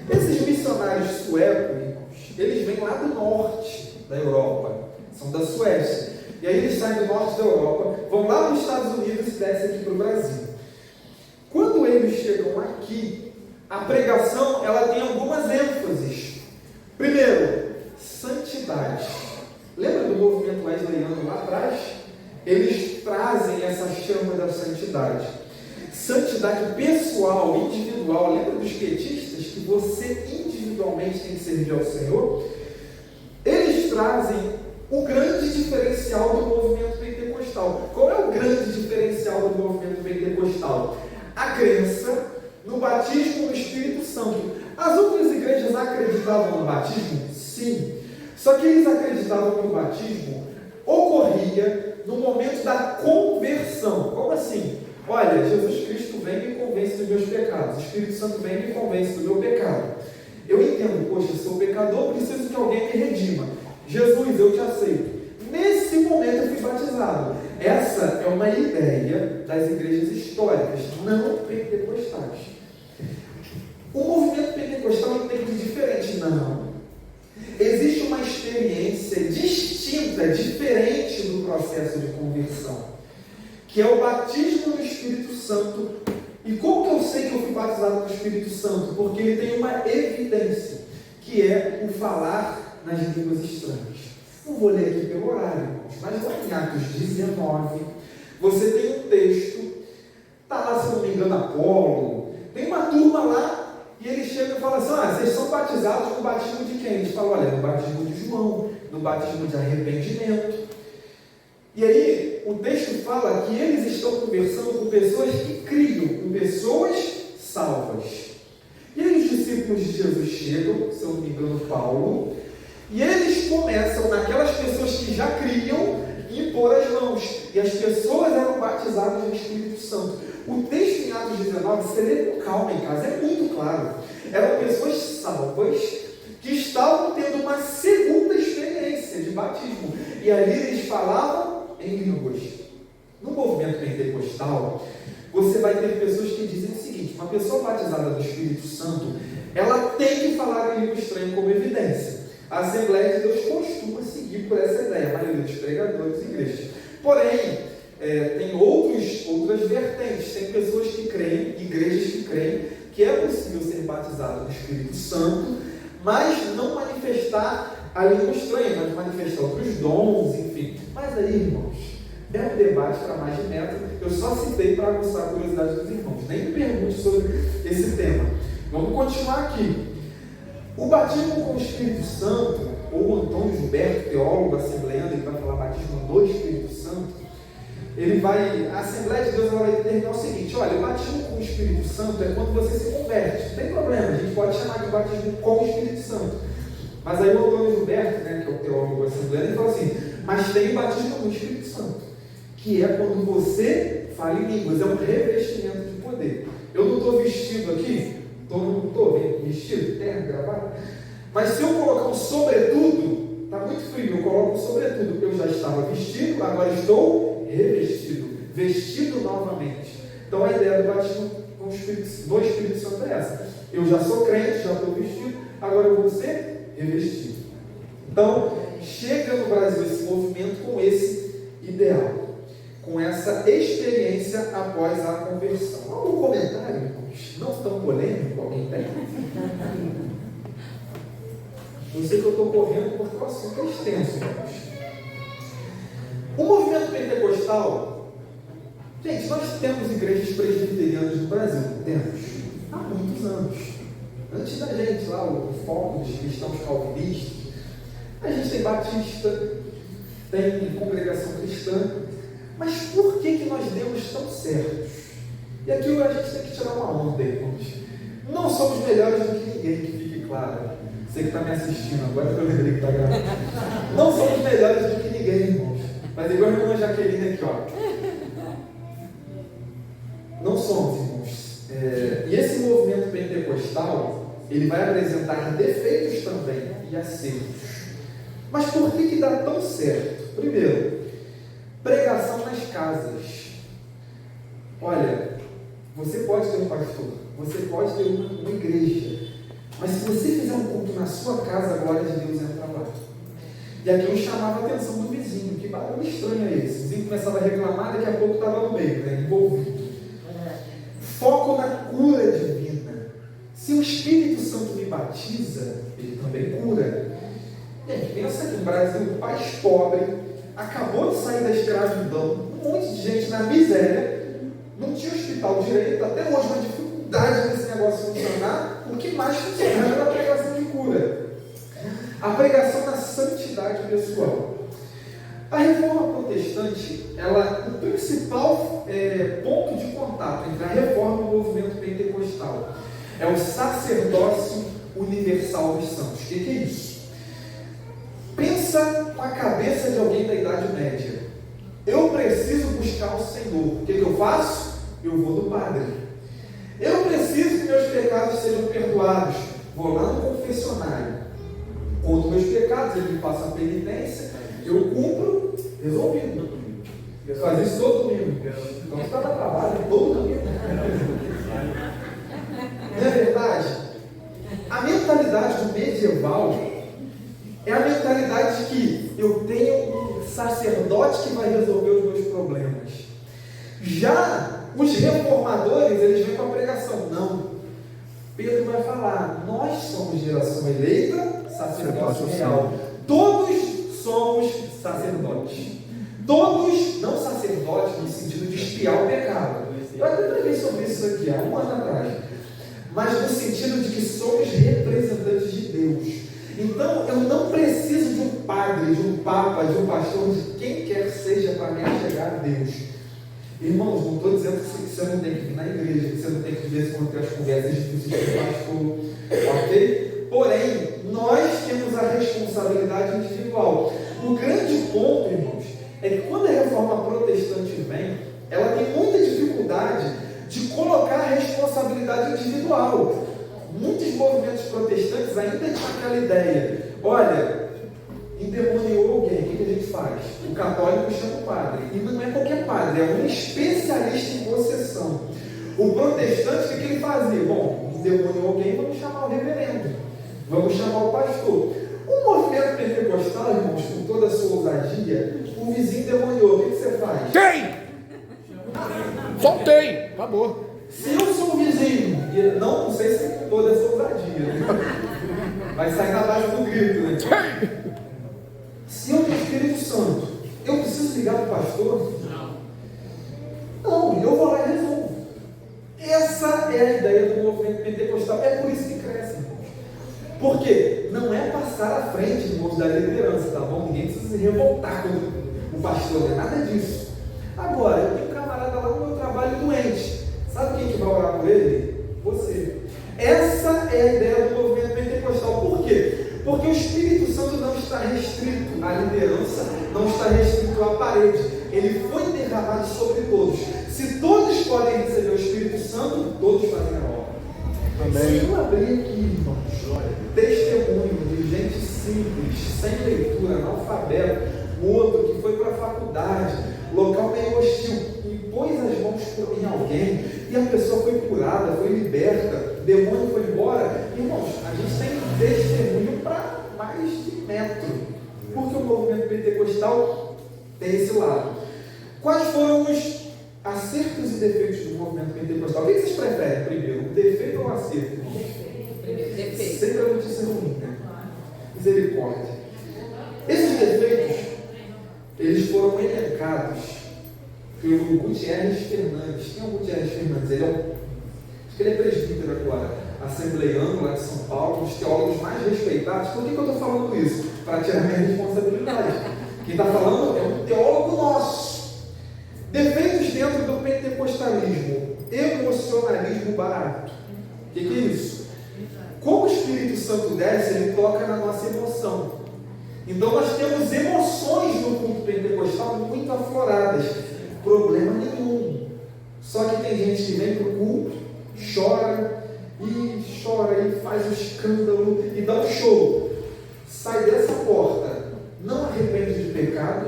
Esses missionários suecos, eles vêm lá do norte da Europa, são da Suécia. E aí eles saem do norte da Europa, vão lá para os Estados Unidos e descem aqui para o Brasil. Quando eles chegam aqui, a pregação ela tem algumas ênfases. Primeiro, santidade. Lembra do movimento wesleyano lá atrás? Eles trazem essa chama da santidade. Santidade pessoal, individual. Lembra dos pietistas que você individualmente tem que servir ao Senhor? Eles trazem o grande diferencial do movimento pentecostal. Qual é o grande diferencial do movimento pentecostal? A crença no batismo no Espírito Santo. As outras igrejas acreditavam no batismo? Sim. Só que eles acreditavam que o batismo ocorria no momento da conversão. Como assim? Olha, Jesus Cristo vem e me convence dos meus pecados. O Espírito Santo vem e me convence do meu pecado. Eu entendo, poxa, sou pecador, preciso que alguém me redima. Jesus, eu te aceito. Nesse momento eu fui batizado. Essa é uma ideia das igrejas históricas, não pentecostais. O movimento pentecostal entende diferente. Não. Existe uma experiência distinta, diferente do processo de conversão, que é o batismo no Espírito Santo. E como que eu sei que eu fui batizado no Espírito Santo? Porque ele tem uma evidência, que é o falar nas línguas estranhas. Não vou ler aqui pelo horário, irmãos, mas lá em Atos 19, você tem um texto, está lá, se não me engano, Apolo, tem uma turma lá, e ele chega e fala assim, vocês são batizados no batismo de quem? Eles falam, olha, no batismo de João, no batismo de arrependimento. E aí, o texto fala que eles estão conversando com pessoas que criam, com pessoas salvas. E aí os discípulos de Jesus chegam, se eu não me engano, Paulo, e eles começam, naquelas pessoas que já criam, impor as mãos. E as pessoas eram batizadas no Espírito Santo. O texto em Atos 19, você lê com calma em casa, é muito claro. Eram pessoas salvas que estavam tendo uma segunda experiência de batismo. E ali eles falavam em línguas. No movimento pentecostal, você vai ter pessoas que dizem o seguinte: uma pessoa batizada no Espírito Santo, ela tem que falar em língua estranha como evidência. A Assembleia de Deus costuma seguir por essa ideia, a maioria dos pregadores e igrejas. Porém, tem outras vertentes. Tem pessoas que creem, igrejas que creem, que é possível ser batizado no Espírito Santo, mas não manifestar a língua estranha, mas manifestar outros dons, enfim. Mas aí, irmãos, é um debate para mais de metro. Eu só citei para aguçar a curiosidade dos irmãos. Nem me pergunte sobre esse tema. Vamos continuar aqui. O batismo com o Espírito Santo, ou Antônio Gilberto, teólogo assembleano, ele vai falar batismo do Espírito Santo. A Assembleia de Deus vai determinar o seguinte: olha, o batismo com o Espírito Santo é quando você se converte. Não tem problema, a gente pode chamar de batismo com o Espírito Santo. Mas aí o Antônio Gilberto, que é o teólogo assembleano, ele fala assim: mas tem o batismo com o Espírito Santo, que é quando você fala em línguas, é um revestimento de poder. Eu não estou vestido aqui, não estou vestido, terno, gravata, mas se eu colocar um sobretudo, está muito frio, eu coloco um sobretudo, eu já estava vestido, agora estou revestido, vestido novamente. Então a ideia do batismo do Espírito Santo é essa: eu já sou crente, já estou vestido, agora eu vou ser revestido. Então chega no Brasil esse movimento com esse ideal, com essa experiência após a conversão. Algum comentário, irmãos? Não tão polêmico, alguém tem? Eu sei que eu estou correndo porque o assunto é extenso, irmãos. O movimento pentecostal, gente, nós temos igrejas presbiterianas no Brasil, temos, há muitos anos. Antes da gente, lá, o foco dos cristãos calvinistas, a gente tem batista, tem congregação cristã. Mas por que nós demos tão certos? E aqui a gente tem que tirar uma onda, irmãos. Não somos melhores do que ninguém, que fique claro. Você que está me assistindo agora, que eu lembrei que está gravando. Não somos melhores do que ninguém, irmãos. Mas igual a irmã Jaqueline aqui, ó. Não somos, irmãos. E esse movimento pentecostal, ele vai apresentar defeitos também e acertos. Mas por que dá tão certo? Primeiro, pregação nas casas. Olha, você pode ter um pastor, você pode ter uma igreja, mas se você fizer um culto na sua casa, a glória de Deus entra lá. E aqui eu chamava a atenção do vizinho: que barulho estranho é esse? O vizinho começava a reclamar, daqui a pouco estava no meio, envolvido. Foco na cura divina. Se o Espírito Santo me batiza, ele também cura. Gente, pensa que no Brasil, um país pobre, acabou de sair da escravidão, um monte de gente na miséria, não tinha hospital direito, até hoje uma dificuldade desse negócio funcionar. O que mais funcionava era a pregação de cura, a pregação da santidade pessoal. A reforma protestante, o principal ponto de contato entre a reforma e o movimento pentecostal é o sacerdócio universal dos santos. O que é isso? Pensa com a cabeça de alguém da Idade Média. Eu preciso buscar o Senhor. O que eu faço? Eu vou do padre. Eu preciso que meus pecados sejam perdoados. Vou lá no confessionário. Conto meus pecados, ele me passa a penitência. Eu cumpro, resolvido. Eu fazia isso todo domingo. Então você estava trabalho todo domingo. Não é verdade? A mentalidade do medieval é a mentalidade de que eu tenho um sacerdote que vai resolver os meus problemas. Já os reformadores, eles vêm com a pregação. Não. Pedro vai falar, nós somos geração eleita, sacerdócio real. Todos somos sacerdotes. Todos, não sacerdotes no sentido de espiar o pecado. Eu até preguei sobre isso aqui há um ano atrás. Mas no sentido de que somos representantes de Deus. Então, eu não preciso de um padre, de um papa, de um pastor, de quem quer que seja para me achegar a Deus. Irmãos, não estou dizendo que você não tem que vir na igreja, que você não tem que ver se ter as conversas difíceis com o pastor, ok? Porém, nós temos a responsabilidade individual. O grande ponto, irmãos, é que quando a reforma protestante vem, ela tem muita dificuldade de colocar a responsabilidade individual. Muitos movimentos protestantes ainda têm aquela ideia, olha, endemoniou alguém, o que a gente faz? O católico chama o padre, e não é qualquer padre, é um especialista em possessão. O protestante, o que ele fazia? Bom, endemoniou alguém, vamos chamar o reverendo, vamos chamar o pastor. O movimento pentecostal, irmãos, com toda a sua ousadia, o vizinho demoniou, o que você faz? Tem! Soltei! Acabou. Se eu sou o vizinho, e não sei se com toda essa ousadia, né? Vai sair na base do grito, né? Se eu tenho o Espírito Santo, eu preciso ligar para o pastor? Não, eu vou lá e resolvo. Essa é a ideia do movimento pentecostal. É por isso que cresce, irmãos. Porque não é passar à frente, irmãos, da liderança, tá bom? Ninguém precisa se revoltar contra o pastor, não é nada disso. Agora, eu tenho um camarada lá no meu trabalho doente. Sabe quem que vai orar por ele? Você. Essa é a ideia do movimento pentecostal. Por quê? Porque o Espírito Santo não está restrito à liderança, não está restrito à parede. Ele foi derramado sobre todos. Se todos podem receber o Espírito Santo, todos fazem a obra. Amém. Se eu abrir aqui, irmãos, testemunho de gente simples, sem leitura, analfabeto, outro que foi para a faculdade, local meio hostil, e pôs as mãos em alguém, e a pessoa foi curada, foi liberta, o demônio foi embora. Irmãos, a gente tem testemunho para mais de metro, porque o movimento pentecostal tem esse lado. Quais foram os acertos e defeitos do movimento pentecostal? O que vocês preferem primeiro, o defeito ou o acerto? Defeito. Sempre a notícia ruim, né? Misericórdia. Esses defeitos, eles foram elencados pelo Gutierrez Fernandes. Quem é o Gutierrez Fernandes? Acho que ele é presbítero agora, assembleiano lá de São Paulo, um dos teólogos mais respeitados. Por que eu estou falando isso? Para tirar minha responsabilidade. Quem está falando é um teólogo nosso. Defeitos dentro do pentecostalismo: emocionalismo barato. O que é isso? Como o Espírito Santo desce, ele toca na nossa emoção. Então nós temos emoções no culto pentecostal muito afloradas. Problema nenhum. Só que tem gente que vem para o culto, chora e faz um escândalo e dá um show. Sai dessa porta, não arrepende de pecado,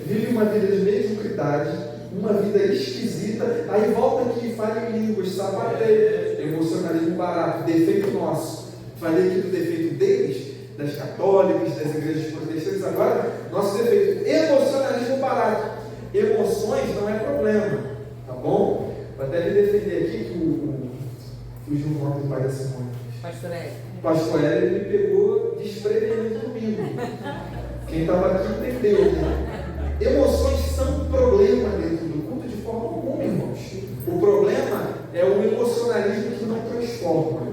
vive uma vida de mediocridade, uma vida esquisita, aí volta aqui e fala em línguas, sapateia, emocionalismo barato, defeito nosso. Falei aqui do defeito deles, das católicas, das igrejas protestantes. Agora, nosso defeito, emocionalismo barato. Emoções não é problema, tá bom? Vou até me defender aqui que fugiu o nome do pai da Simone. Pastor Hélio. Pastor Hélio, ele me pegou desprevenido domingo. Quem estava aqui entendeu, né? Emoções são um problema dentro do culto de forma alguma, irmãos. O problema é o emocionalismo que não transforma.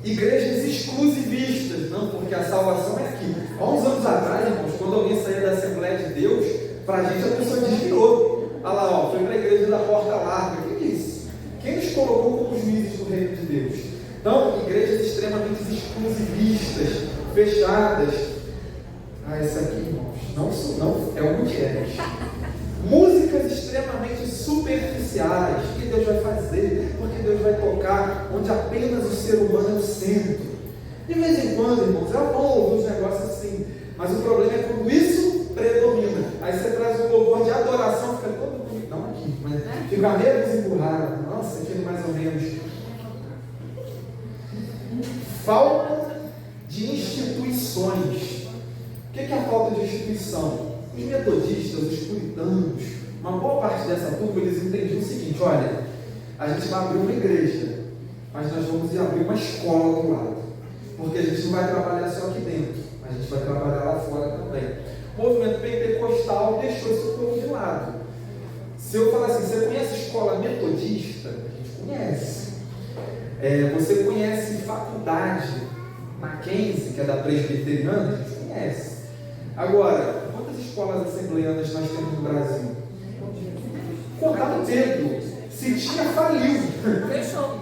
Igrejas exclusivistas, não, porque a salvação é aqui. Há uns anos atrás, irmãos, quando alguém saía da Assembleia de Deus, para a gente a pessoa desviou. Olha lá, ó, foi para a igreja da Porta Larga. O que é isso? Quem nos colocou como juízes do reino de Deus? Então, igrejas extremamente exclusivistas, fechadas. Esse aqui, irmãos, não é o Gutierrez. Músicas extremamente superficiais. O que Deus vai fazer? Porque Deus vai tocar onde apenas o ser humano é o centro. De vez em quando, irmãos, é bom ouvir uns negócios assim. Mas o problema é quando isso predomina. Aí você traz um louvor de adoração, fica todo bonito. Não aqui, mas fica meio desemburrado. Nossa, aquilo mais ou menos. Falta de instituições. O que é a falta de instituição? Os metodistas, os puritanos, uma boa parte dessa turma, eles entendiam o seguinte: olha, a gente vai abrir uma igreja, mas nós vamos abrir uma escola do lado, porque a gente não vai trabalhar só aqui dentro, a gente vai trabalhar lá fora também. O movimento pentecostal deixou esse povo de lado. Se eu falar assim, você conhece a escola metodista? A gente conhece. Você conhece faculdade Mackenzie, que é da presbiteriana? A gente conhece. Agora, quantas escolas assembleianas nós temos no Brasil? Contar no dedo. Se tinha, faliu. Fechou.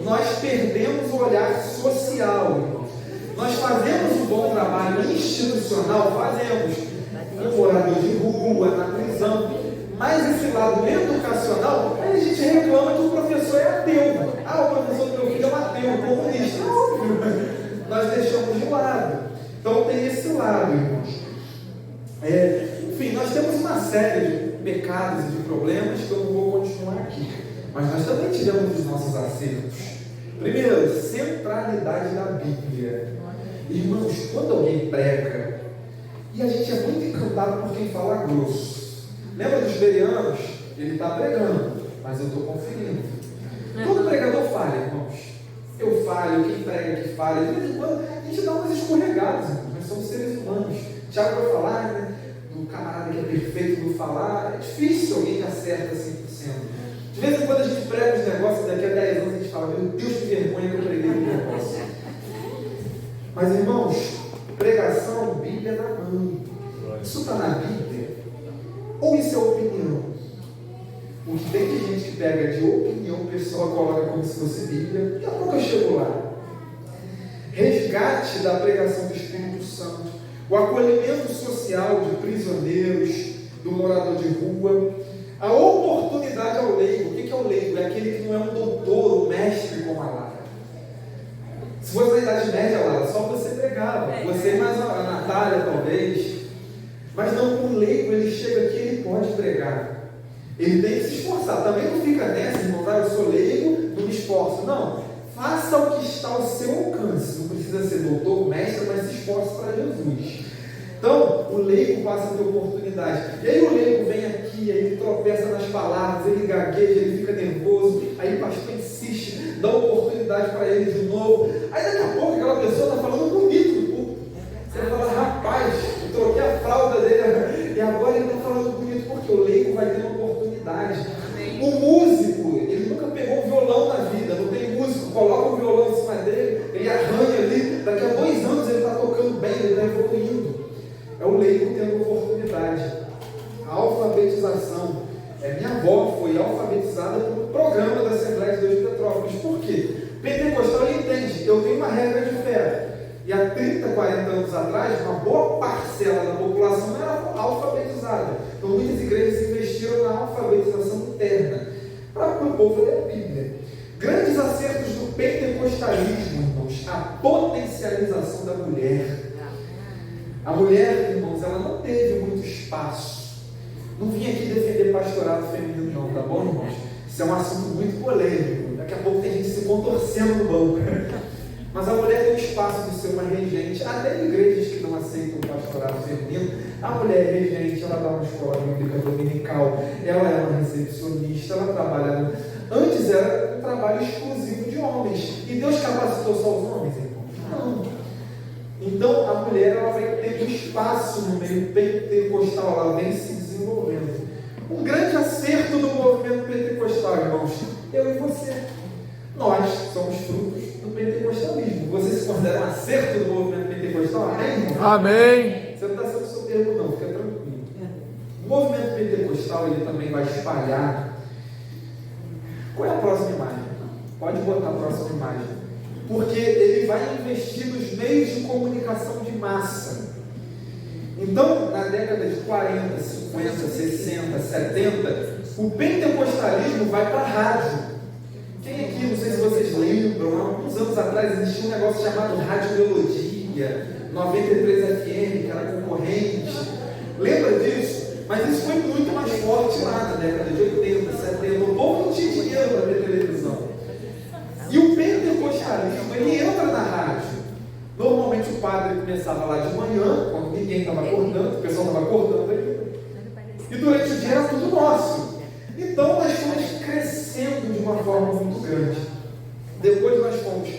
Nós perdemos o olhar social, irmãos. Nós fazemos um bom trabalho institucional, fazemos. No morador de rua, na prisão. Mas esse lado educacional, aí a gente reclama que o professor é ateu. O professor do meu filho é um ateu, comunista. Óbvio. Nós deixamos de lado. Então tem esse lado, irmãos. Enfim, nós temos uma série de pecados e de problemas que eu não vou continuar aqui. Mas nós também tivemos os nossos acertos. Primeiro, centralidade da Bíblia. Irmãos, quando alguém prega, e a gente é muito encantado por quem fala grosso. Lembra dos bereanos? Ele está pregando, mas eu estou conferindo. Todo pregador falha, irmãos. Eu falho, quem prega que falha. De vez em quando a gente dá umas escorregadas, irmãos. Nós somos seres humanos. Tiago vai falar, né, do camarada que é perfeito no falar. É difícil alguém que acerta 100%. De vez em quando a gente prega os negócios, daqui a 10 anos a gente fala: meu Deus, que vergonha que eu preguei no negócio. Mas, irmãos, pregação, Bíblia na mão. Isso está na Bíblia? Ou isso é opinião? O que tem de gente que pega de opinião pessoal, coloca como se fosse Bíblia. Daqui a pouco eu chego lá. Resgate da pregação do Espírito Santo, o acolhimento social de prisioneiros, do morador de rua, a oportunidade ao leigo. O que é o leigo? É aquele que não é um doutor ou mestre como a Lara. Se fosse na Idade Média, Lara, só você pregava. Você mais a Natália, talvez. Mas não, o leigo, ele chega aqui, ele pode pregar. Ele tem que se esforçar. Também não fica nessa, irmão, eu sou leigo, não me esforço. Não. Faça o que está ao seu alcance. Não precisa ser doutor, mestre, mas se esforce para Jesus. Então, o leigo passa a ter oportunidade. E aí o leigo vem aqui, aí ele tropeça nas palavras, ele gagueja, ele fica nervoso. Aí o pastor insiste, dá oportunidade para ele de novo. Aí daqui a pouco aquela pessoa está falando bonito no culto. Você vai falar: rapaz, eu troquei a fralda dele e agora ele está falando bonito, porque o leigo vai ter uma oportunidade. O músico, ele nunca pegou um violão na vida, não tem músico, coloca o violão em cima dele, ele arranha ali, daqui a 2 anos ele está tocando bem, ele está evoluindo. É o leigo tendo oportunidade. A alfabetização. Minha avó foi alfabetizada pelo programa da Assembleia de Deus de Petrópolis. Por quê? Pentecostal, ele entende, eu tenho uma regra de fé. E há 30, 40 anos atrás, uma boa parcela da população não era alfabetizada. Então muitas igrejas investiram na alfabetização interna, para o povo ler a Bíblia. Grandes acertos do pentecostalismo, irmãos: a potencialização da mulher. A mulher, irmãos, ela não teve muito espaço. Não vim aqui defender pastorado feminino não, tá bom, irmãos? Isso é um assunto muito polêmico. Daqui a pouco tem gente se contorcendo no banco. Mas a mulher tem o espaço de ser uma regente. Até em igrejas que não aceitam o pastorado feminino, a mulher é regente, ela dá uma escola bíblica dominical, ela é uma recepcionista, ela trabalha. Antes era um trabalho exclusivo de homens. E Deus capacitou só os homens, irmão? Não. Então a mulher, ela vai ter um espaço no meio pentecostal, ela vem se desenvolvendo. Um grande acerto do movimento pentecostal, irmãos: eu e você. Nós somos frutos do pentecostalismo. Você se considera um acerto do movimento pentecostal? Amém, irmão? Amém. Você não está sendo soberbo não, fica tranquilo. O movimento pentecostal, ele também vai espalhar. Qual é a próxima imagem? Pode botar a próxima imagem. porque ele vai investir nos meios de comunicação de massa. Então, na década de 40, 50, 60, 70, o pentecostalismo vai para a rádio. Quem aqui, não sei se vocês lembram, há alguns anos atrás existia um negócio chamado Rádio Melodia, 93 FM, que era concorrente. Lembra disso? Mas isso foi muito mais forte lá na década de 80, 70. O povo não tinha dinheiro para ver televisão. E o pentecostalismo, ele entra na rádio. Normalmente o padre começava lá de manhã, quando ninguém estava acordando, o pessoal estava acordando ainda. E durante o dia era tudo nosso. Então nós fomos crescendo de uma forma muito grande. Depois nós fomos,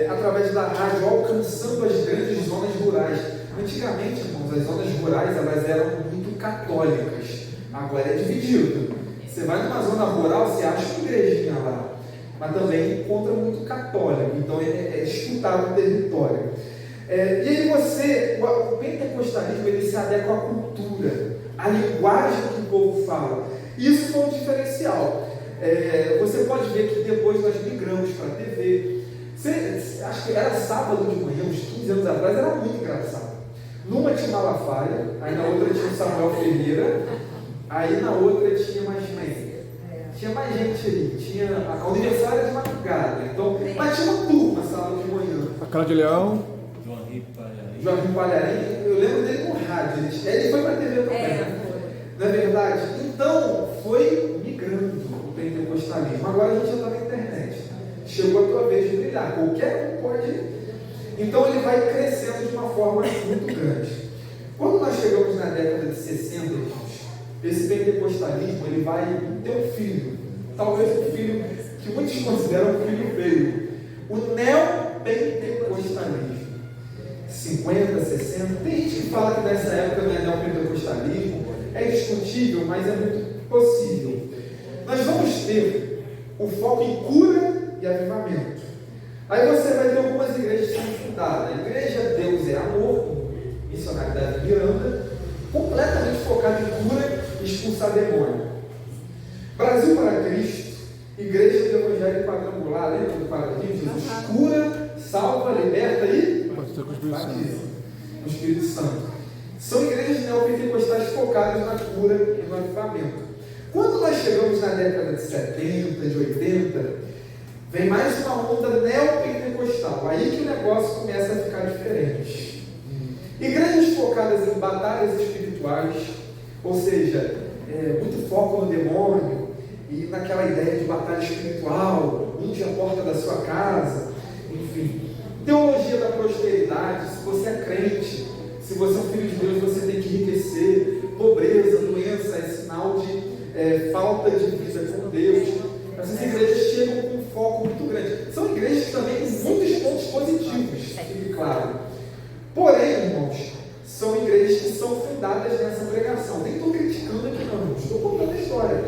através da rádio, alcançando as grandes zonas rurais. Antigamente, irmãos, as zonas rurais elas eram muito católicas. Agora é dividido. Você vai numa zona rural, você acha uma igrejinha lá, mas também encontra muito católico. Então é disputado o território. E aí o pentecostalismo ele se adequa à cultura, à linguagem que o povo fala. Isso foi um diferencial. Você pode ver que depois nós migramos para a TV. Acho que era sábado de manhã, uns 15 anos atrás, era muito engraçado. Numa tinha Malafaia, aí na outra tinha o Samuel Ferreira, aí na outra tinha mais gente. Tinha mais gente ali, tinha a aniversário de madrugada, então, mas tinha uma turma sábado de manhã. A Cara de Leão. João Henrique Palharim, eu lembro dele com rádio, ele foi para a TV também, não é verdade? Então, foi migrando o pentecostalismo. Agora a gente já está na internet. Chegou a tua vez de brilhar. Qualquer um pode. Então, ele vai crescendo de uma forma muito grande. Quando nós chegamos na década de 60, esse pentecostalismo ele vai ter um filho. Talvez um filho que muitos consideram um filho feio. O neopentecostalismo. 50, 60. Tem gente que fala que nessa época não é neopentecostalismo. É discutível, mas é muito possível. Nós vamos ter o foco em cura e avivamento. Aí você vai ter algumas igrejas que são fundadas. A igreja Deus é Amor, missionaridade de Miranda, completamente focada em cura e expulsar demônio. Brasil para Cristo, igreja do Evangelho Quadrangular, lembra do paradigma? Jesus cura, salva, liberta e batiza no Espírito Santo. São igrejas neopentecostais focadas na cura e no avivamento. Quando nós chegamos na década de 70, de 80, vem mais uma onda neopentecostal. Aí que o negócio começa a ficar diferente. Igrejas focadas em batalhas espirituais, ou seja, muito foco no demônio e naquela ideia de batalha espiritual, unge a porta da sua casa, enfim. Teologia da prosperidade, se você é crente, se você é um filho de Deus, você tem que enriquecer. Pobreza, doença é sinal de falta de vida com Deus. Essas igrejas chegam com um foco muito grande. São igrejas que também têm muitos pontos positivos, fique claro. Porém, irmãos, são igrejas que são fundadas nessa pregação. Nem estou criticando aqui não, estou contando a história.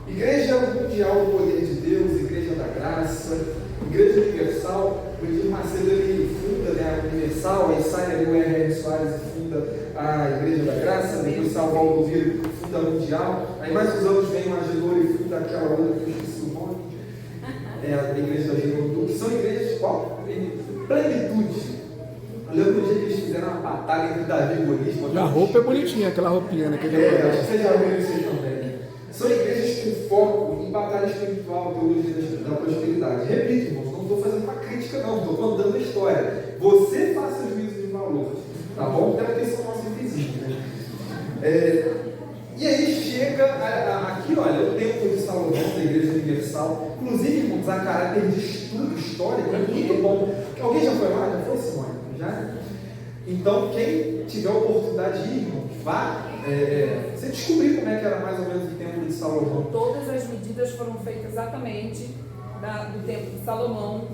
Igreja Mundial do Poder de Deus, Igreja da Graça, Igreja Universal. O Edir Macedo ele funda a Universal, aí sai ali o R.R. Soares e funda a Igreja da Graça, depois sai o Paulo Viro funda a Mundial, aí mais uns anos vem o Agenor e funda aquela outra que eu esqueci o nome, a Igreja da Agenor, que são igrejas de qual? Plenitude. Eu lembro do dia que eles fizeram uma batalha entre Davi e Golias. A roupa é bonitinha, aquela roupinha, né? Acho que vocês já viram isso aí também. São igrejas com foco em batalha espiritual, teologia da prosperidade. Repito, irmãos, não estou fazendo uma crítica, não, estou contando a história. Você faça o juízo de valor, tá bom? Até porque são nossos vizinhos, né? E aí chega aqui, olha, o templo de Salomão, da Igreja Universal. Inclusive, irmãos, a caráter de estudo histórico é muito bom. Alguém já foi lá? Já foi, Simone? Já? Então, quem tiver a oportunidade de ir, irmãos, vá. Você descobrir como é que era mais ou menos o templo de Salomão. Todas as medidas foram feitas exatamente do templo de Salomão.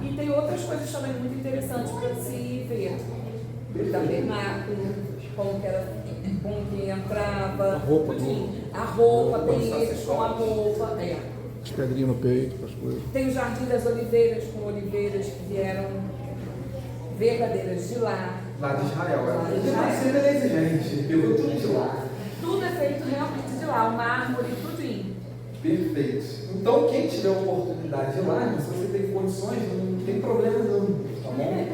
E tem outras coisas também muito interessantes para se ver. O tabernáculo, como que entrava, a roupa tem eles com a roupa. As pedrinhas no peito, as coisas. Tem o Jardim das Oliveiras, com oliveiras que vieram verdadeiras de lá. Lá de Israel. Gente, pegou tudo de lá. Tudo é feito realmente de lá, o mármore, tudinho. Perfeito. Então, quem tiver a oportunidade comunidade lá, mas se você tem condições, não tem problema não, tá bom?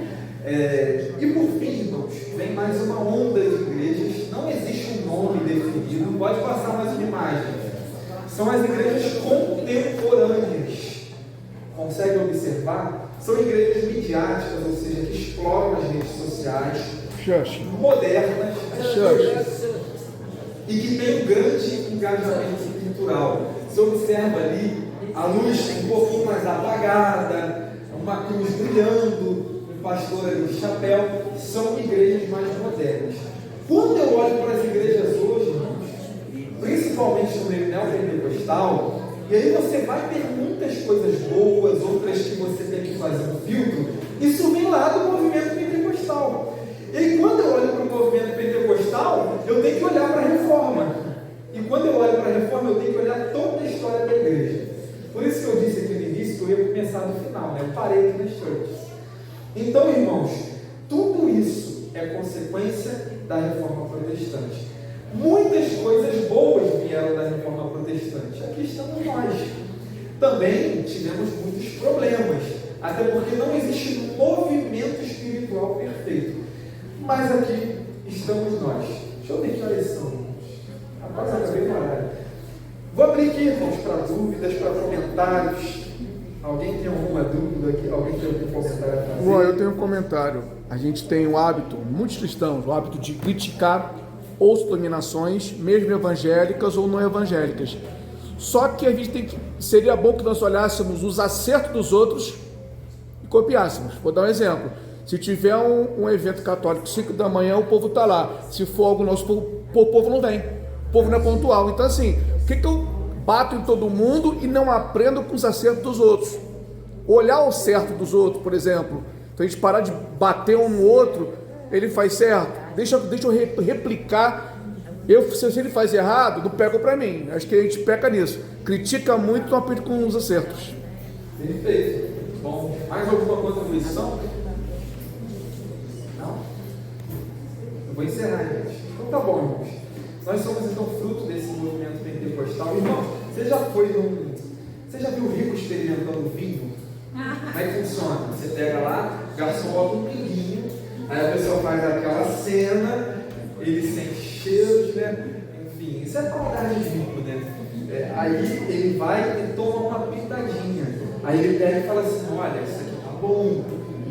E por fim, irmãos, vem mais uma onda de igrejas, não existe um nome definido, pode passar mais uma imagem. São as igrejas contemporâneas. Consegue observar? São igrejas midiáticas, ou seja, que exploram as redes sociais, modernas, e que tem um grande engajamento cultural. Você observa ali a luz um pouquinho mais apagada, uma cruz brilhando, um pastor ali de chapéu. São igrejas mais modernas. Quando eu olho para as igrejas hoje, irmãos, principalmente no meio neopentecostal, e aí você vai ter muitas coisas boas, outras que você tem que fazer um filtro, isso vem lá do movimento pentecostal. E aí quando eu olho para o movimento pentecostal, eu tenho que olhar para a reforma. E quando eu olho para a reforma, eu tenho que olhar toda a história da igreja. Por isso que eu disse aqui no início que eu ia começar no final, né? Eu parei aqui nas churches. Então, irmãos, tudo isso é consequência da reforma protestante. Muitas coisas boas vieram da reforma protestante. Aqui estamos nós. Também tivemos muitos problemas, até porque não existe movimento espiritual perfeito. Mas aqui estamos nós. Deixa eu ver que horas são, irmãos. Rapaz, acabei de parar. Vou abrir aqui, irmãos, para dúvidas, para comentários. Alguém tem alguma dúvida aqui? Alguém tem algum comentário a fazer? Bom, eu tenho um comentário. A gente tem o hábito, muitos cristãos, o hábito de criticar ou dominações, mesmo evangélicas ou não evangélicas. Só que a gente tem que, seria bom que nós olhássemos os acertos dos outros e copiássemos. Vou dar um exemplo. Se tiver um evento católico 5 da manhã, o povo está lá. Se for algo nosso, o povo não vem. O povo não é pontual. Então assim, o que eu bato em todo mundo e não aprendo com os acertos dos outros? Olhar o certo dos outros, por exemplo. Então a gente parar de bater um no outro, ele faz certo. Deixa eu replicar. Se ele faz errado, não pega para mim. Acho que a gente peca nisso. Critica muito, não aprende com os acertos. Perfeito. Bom, mais alguma contribuição? Não? Eu vou encerrar, gente. Então tá bom, irmãos. Nós somos então fruto desse movimento pentecostal. Irmão, você já viu o rico experimentando vinho? Como é que funciona? Você pega lá, o garçom bota um pinguinho, aí a pessoa faz aquela cena, ele sente cheiros, né? Enfim, isso é qualidade de vinho, né? Aí ele vai e toma uma pitadinha. Aí ele pega e fala assim, olha, isso aqui tá bom.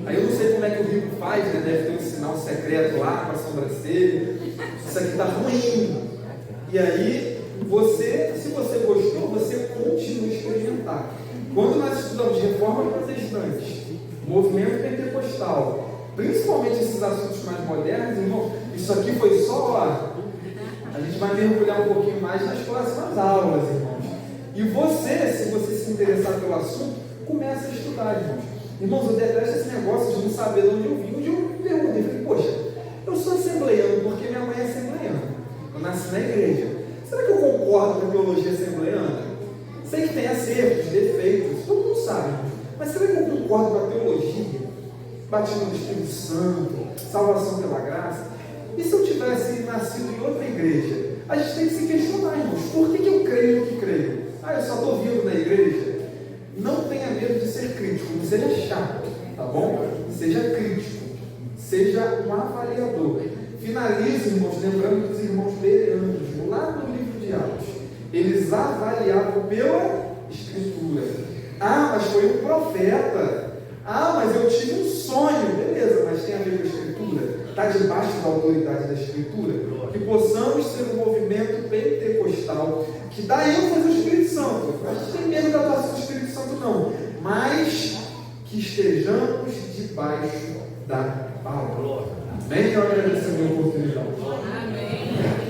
Aí eu não sei como é que o rico faz, né? Deve ter um sinal secreto lá com a sobrancelha. Isso aqui tá ruim. E aí, se você gostou, você continua a experimentar. Quando nós estudamos reforma protestante, movimento pentecostal, principalmente esses assuntos mais modernos, irmão, isso aqui foi só, a gente vai mergulhar um pouquinho mais nas próximas aulas, irmãos. E você, se você se interessar pelo assunto, começa a estudar, irmãos. Irmãos, eu detesto esse negócio de não saber de onde eu vim. Um dia eu me perguntei, falei, poxa, eu sou assembleiano porque minha mãe é assembleiana. Eu nasci na igreja. Será que eu concordo com a teologia assembleiana? Sei que tem acertos, defeitos, todo mundo sabe. Mas será que eu concordo com a teologia? Batismo do Espírito Santo, salvação pela graça? E se eu tivesse nascido em outra igreja? A gente tem que se questionar, irmãos. Por que eu creio no que creio? Eu só estou vindo na igreja? Não tenha medo de ser crítico, não seja chato, tá bom? Seja crítico, seja um avaliador. Finalize, irmãos, lembrando dos irmãos bereanos, lá no livro de Atos, eles avaliavam pela Escritura. Mas foi um profeta. Mas eu tive um sonho. Beleza, mas tem a ver com a Escritura? Está debaixo da autoridade da Escritura? Que possamos ser um movimento pentecostal que dá ênfase ao Espírito Santo. A gente tem medo da atuação do Espírito Santo, não. Mas que estejamos debaixo da palavra. Amém? Eu agradeço a minha oportunidade. Amém.